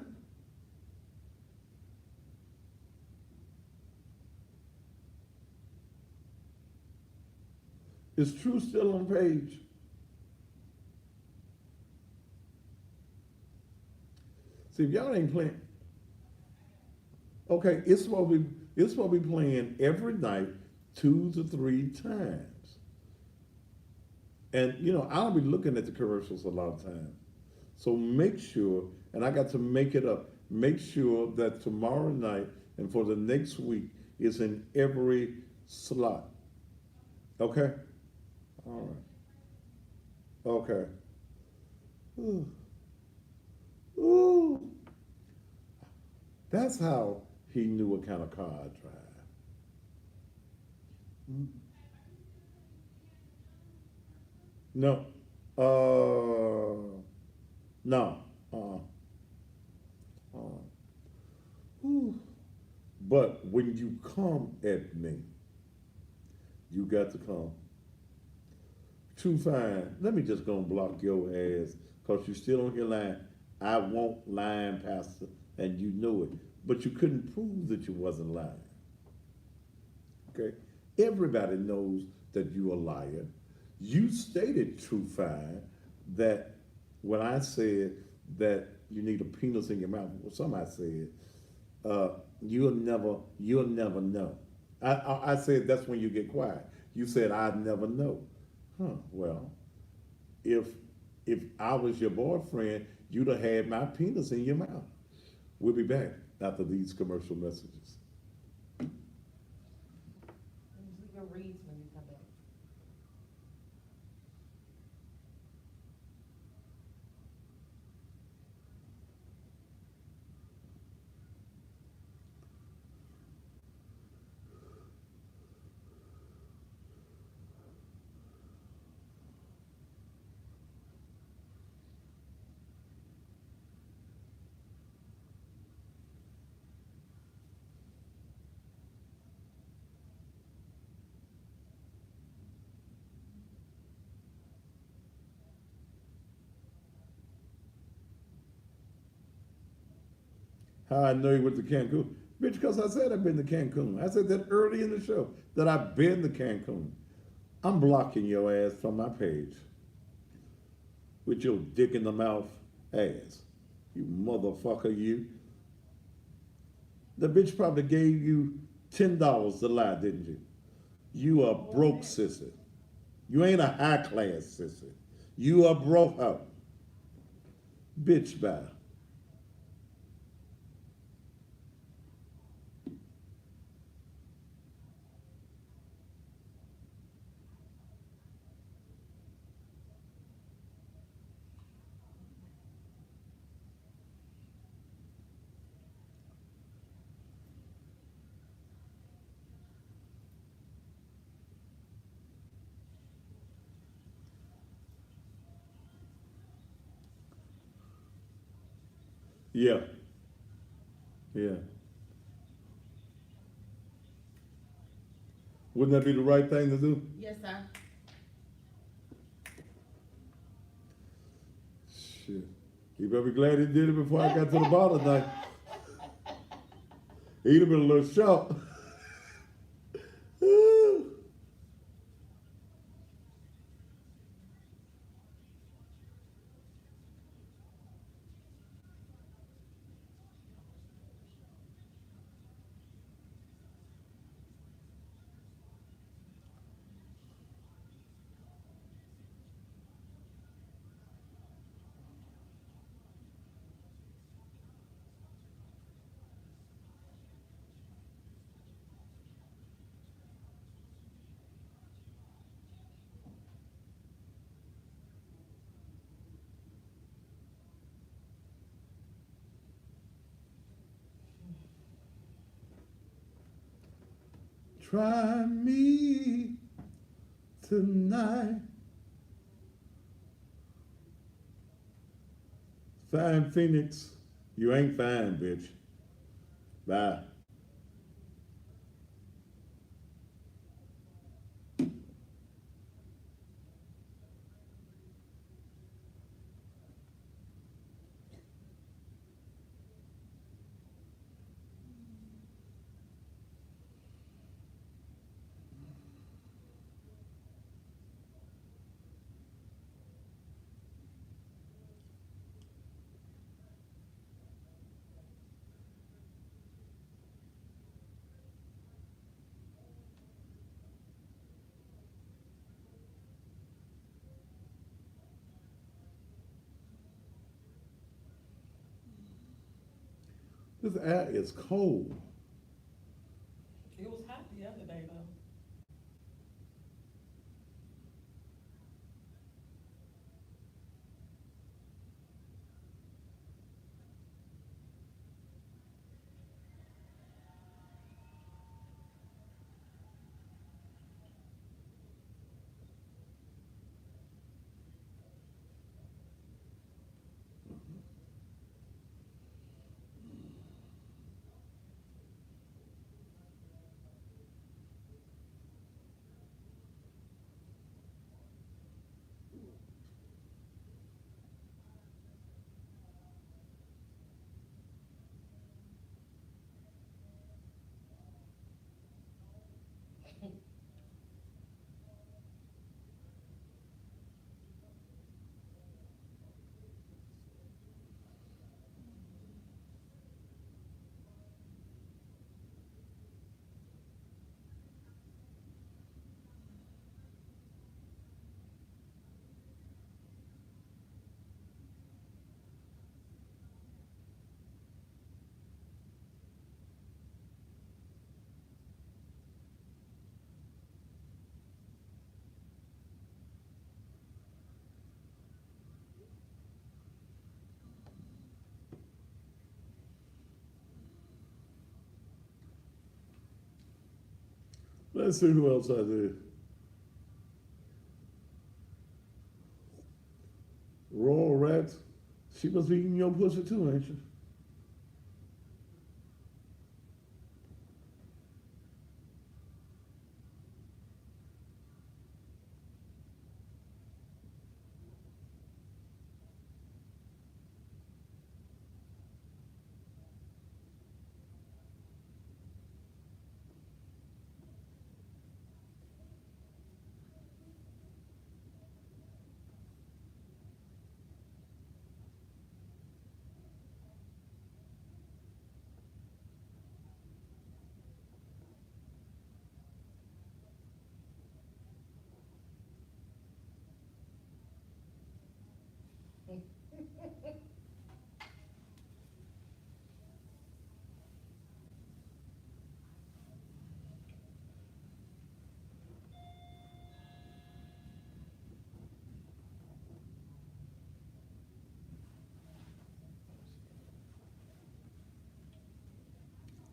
Is True still on page? See, if y'all ain't playing, okay, it's supposed to be playing every night, 2 to 3 times. And you know, I'll be looking at the commercials a lot of times. So make sure, and I got to make it up, make sure that tomorrow night and for the next week is in every slot. Okay? All right. Okay. Ooh. Ooh. That's how he knew what kind of car I drive. Mm. No. No. Ooh. But when you come at me, you got to come. Too fine. Let me just go and block your ass because you still on your line. I won't lying, Pastor, and you knew it. But you couldn't prove that you wasn't lying. Okay? Everybody knows that you're a liar. You stated, True Fine, that when I said that you need a penis in your mouth, well, somebody said, you'll never know. I said that's when you get quiet. You said I'd never know. Huh, well, if I was your boyfriend, you'd have had my penis in your mouth. We'll be back after these commercial messages. Go read when you come back. How I know you went to Cancun? Bitch, because I said I've been to Cancun. I said that early in the show that I've been to Cancun. I'm blocking your ass from my page with your dick in the mouth ass. You motherfucker, you. The bitch probably gave you $10 to lie, didn't you? You a broke sissy. You ain't a high class sissy. You a broke hoe. Bitch, bye. Yeah, yeah. Wouldn't that be the right thing to do? Yes, sir. Shit. You better be glad he did it before I got to the bottom tonight. He'd have been a little shocked. Try me tonight. Fine Phoenix. You ain't fine, bitch. Bye. This air is cold. It was hot the other day though. Let's see who else I did. Royal Rats. She must be eating your pussy too, ain't she?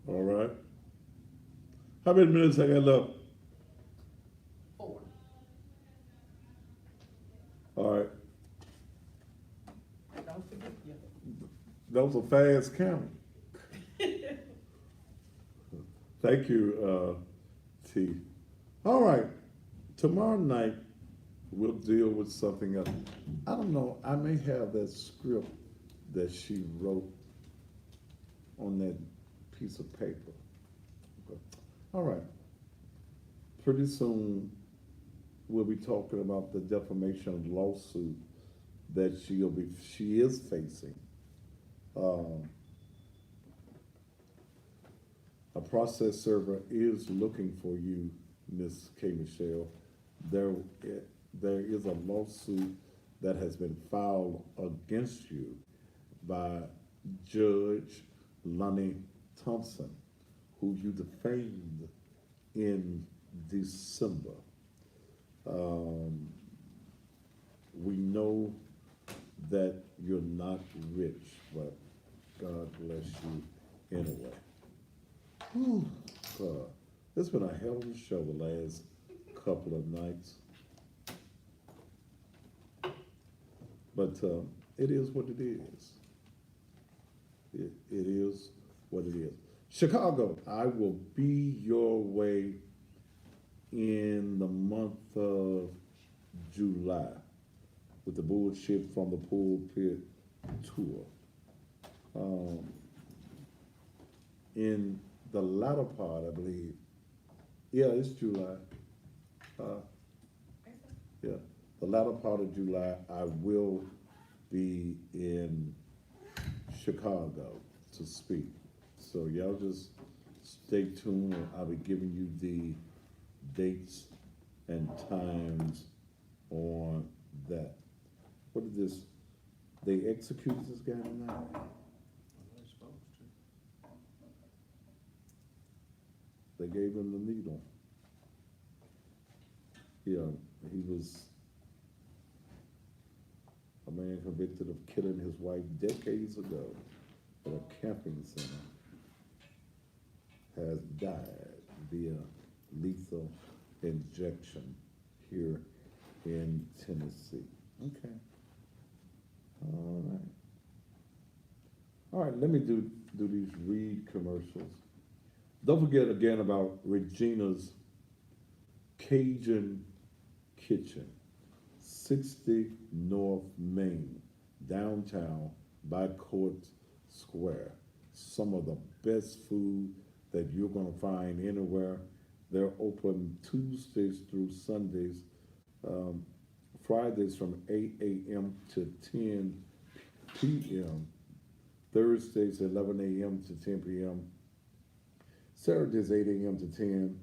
All right. How many minutes I got left? 4. All right. Don't forget you. That was a fast count. Thank you, T. All right. Tomorrow night, we'll deal with something else. I don't know. I may have that script that she wrote on that piece of paper. Okay. All right. Pretty soon, we'll be talking about the defamation lawsuit that she is facing. A process server is looking for you, Miss K. Michelle. There is a lawsuit that has been filed against you by Judge Lonnie Thompson, who you defamed in December. We know that you're not rich, but God bless you anyway. Whew, God. It's been a hell of a show the last couple of nights. But it is what it is. It is what it is. Chicago, I will be your way in the month of July with the Bullshit from the Pulpit tour. In the latter part, I believe, yeah, it's July. Yeah, the latter part of July, I will be in Chicago to speak. So y'all just stay tuned. I'll be giving you the dates and times on that. What is this? They executed this guy tonight? They gave him the needle. Yeah, he was a man convicted of killing his wife decades ago at a camping center has died via lethal injection here in Tennessee. Okay. All right. All right, let me do these read commercials. Don't forget again about Regina's Cajun Kitchen, 60 North Main, downtown by Court Square. Some of the best food that you're going to find anywhere. They're open Tuesdays through Sundays, Fridays from 8 a.m. to 10 p.m., Thursdays 11 a.m. to 10 p.m., Saturdays 8 a.m. to 10,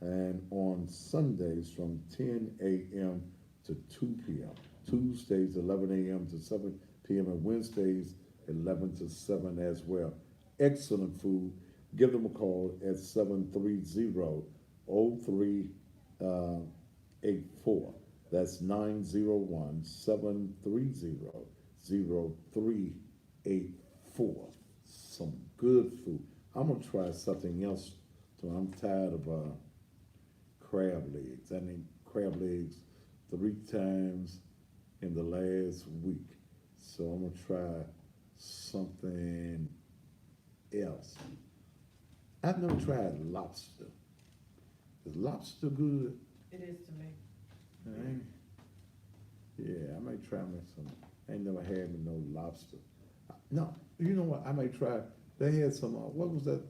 and on Sundays from 10 a.m. to 2 p.m., Tuesdays 11 a.m. to 7 p.m., and Wednesdays 11 to 7 as well. Excellent food. Give them a call at 730-0384. That's 901-730-0384. Some good food. I'm gonna try something else. So I'm tired of crab legs. I need crab legs 3 times in the last week. So I'm gonna try something else. I've never tried lobster. Is lobster good? It is to me. Yeah, I might try me some. I ain't never had me no lobster. No, you know what? I might try. They had some. What was that?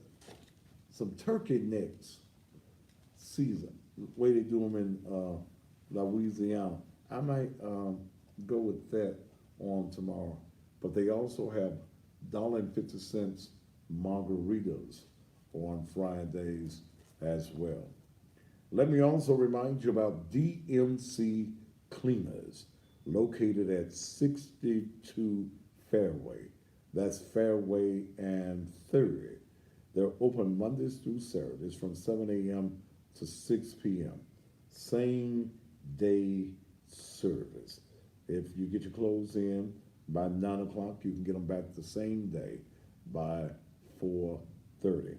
Some turkey necks season. The way they do them in Louisiana. I might go with that on tomorrow. But they also have $1.50 margaritas on Fridays as well. Let me also remind you about DMC Cleaners. located at 62 Fairway. That's Fairway and 3rd. They're open Mondays through Saturdays from 7 a.m. to 6 p.m. Same day service. If you get your clothes in by 9 o'clock, you can get them back the same day by 4:30.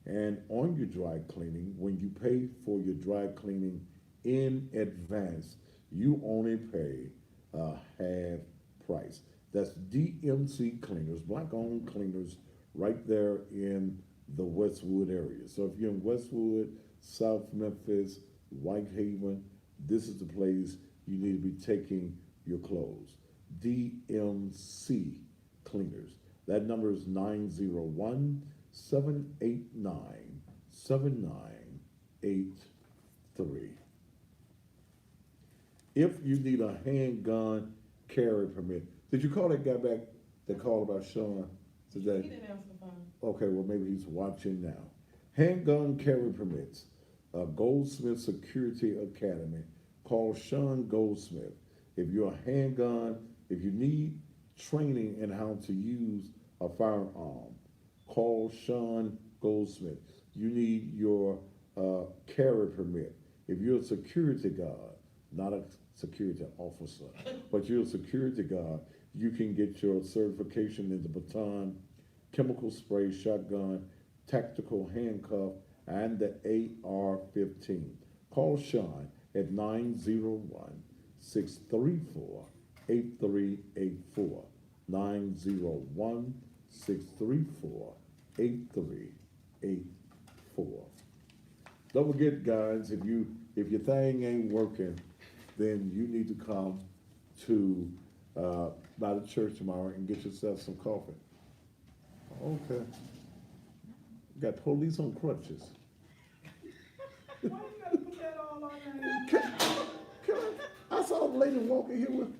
And on your dry cleaning, when you pay for your dry cleaning in advance, you only pay half price. That's DMC Cleaners, black-owned cleaners, right there in the Westwood area. So if you're in Westwood, South Memphis, Whitehaven, this is the place you need to be taking your clothes. DMC Cleaners. That number is 901-789-7983. If you need a handgun carry permit, did you call that guy back that called about Sean He today? didn't answer the phone. Okay, well, maybe he's watching now. Handgun carry permits, Goldsmith Security Academy. Call Sean Goldsmith. If you're a handgun, if you need training in how to use a firearm, call Sean Goldsmith. You need your carry permit. If you're a security guard, not a security officer, but you're a security guard, you can get your certification in the baton, chemical spray, shotgun, tactical handcuff, and the AR-15. Call Sean at 901-634-8384. 901-634-8384. Don't forget, guys, if your thing ain't working, then you need to come to by the church tomorrow and get yourself some coffee. Okay. Got police on crutches. Why you gotta put that all on there? I saw a lady walking here with.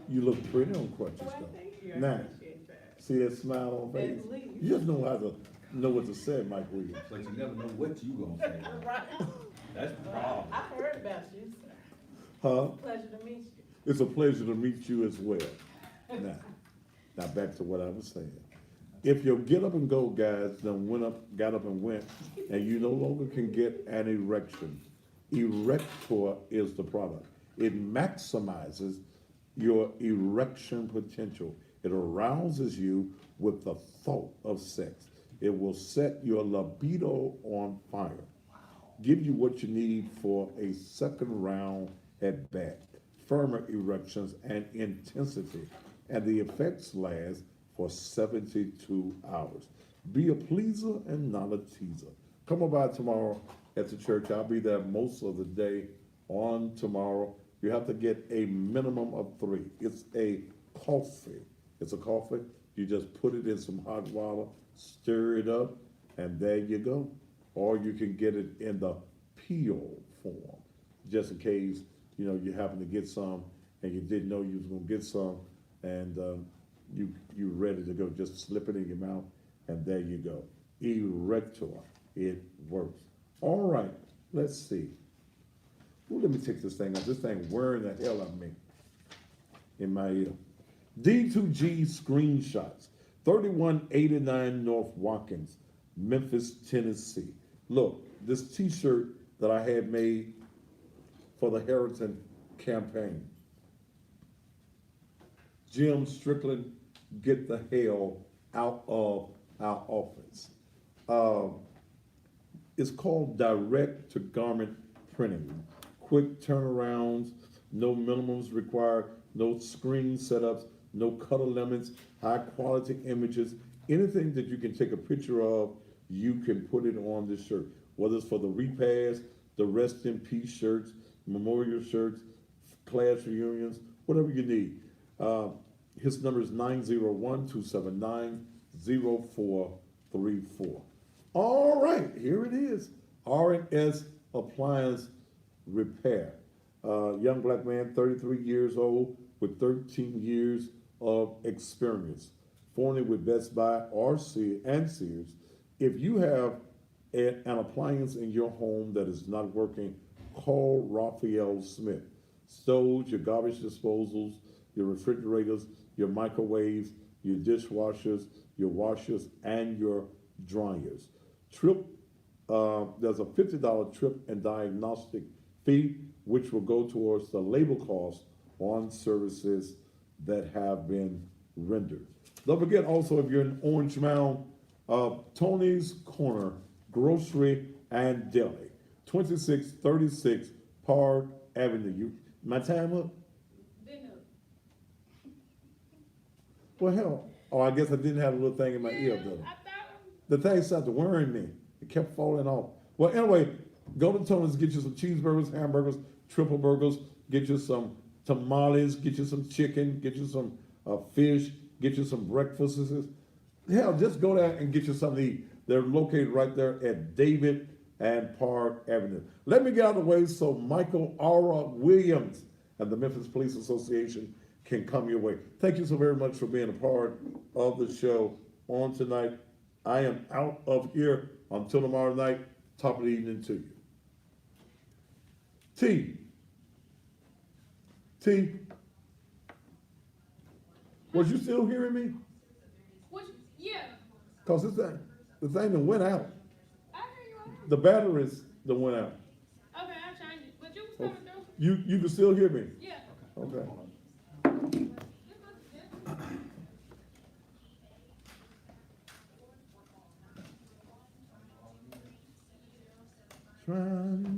You look pretty on crutches, Well, though. thank you. I Now, appreciate that. see that smile on face? At least. You just know how to know what to say, Mike Williams. But you never know what you gonna say. Right. That's the problem. I heard about you, sir. Huh? Pleasure to meet you. It's a pleasure to meet you as well. Now back to what I was saying. If your get up and go guys done got up and went, and you no longer can get an erection, Erector is the product. It maximizes your erection potential. It arouses you with the thought of sex. It will set your libido on fire. Give you what you need for a second round at bat, firmer erections and intensity, and the effects last for 72 hours. Be a pleaser and not a teaser. Come on by tomorrow at the church. I'll be there most of the day on tomorrow. You have to get a minimum of 3. It's a coffee. It's a coffee. You just put it in some hot water, stir it up, and there you go. Or you can get it in the peel form, just in case, you happen to get some and you didn't know you was gonna get some, and you ready to go. Just slip it in your mouth, and there you go. Erector, it works. All right, let's see. Well, let me take this thing out. This thing wearing the hell out of me in my ear. D2G screenshots, 3189 North Watkins, Memphis, Tennessee. Look, this t-shirt that I had made for the Harrington campaign. Jim Strickland, get the hell out of our office. It's called direct to garment printing. Quick turnarounds, no minimums required, no screen setups, no color limits, high quality images. Anything that you can take a picture of, you can put it on this shirt. Whether it's for the repast, the rest in peace shirts, memorial shirts, class reunions, whatever you need. His number is 901-279-0434. All right, here it is. R&S Appliance Repair. Young black man, 33 years old, with 13 years of experience. Formerly with Best Buy and Sears. If you have an appliance in your home that is not working, call Raphael Smith, stoves, your garbage disposals, your refrigerators, your microwaves, your dishwashers, your washers, and your dryers. Trip, there's a $50 trip and diagnostic fee, which will go towards the labor cost on services that have been rendered. Don't forget also, if you're in Orange Mound, Tony's Corner Grocery and Deli, 2636 Park Avenue. My time up? Well, hell, oh, I guess I didn't have a little thing in my ear, though. The thing started worrying me. It kept falling off. Well, anyway, go to Tony's, get you some cheeseburgers, hamburgers, triple burgers, get you some tamales, get you some chicken, get you some fish, get you some breakfasts. Hell, just go there and get you something to eat. They're located right there at David and Park Avenue. Let me get out of the way so Michael Aura Williams and the Memphis Police Association can come your way. Thank you so very much for being a part of the show on tonight. I am out of here until tomorrow night. Top of the evening to you. T, was you still hearing me? Yeah, Cause the thing that went out. I hear you. The batteries that went out. Okay, I changed it, but you was coming through. You can still hear me? Yeah. Okay. Trying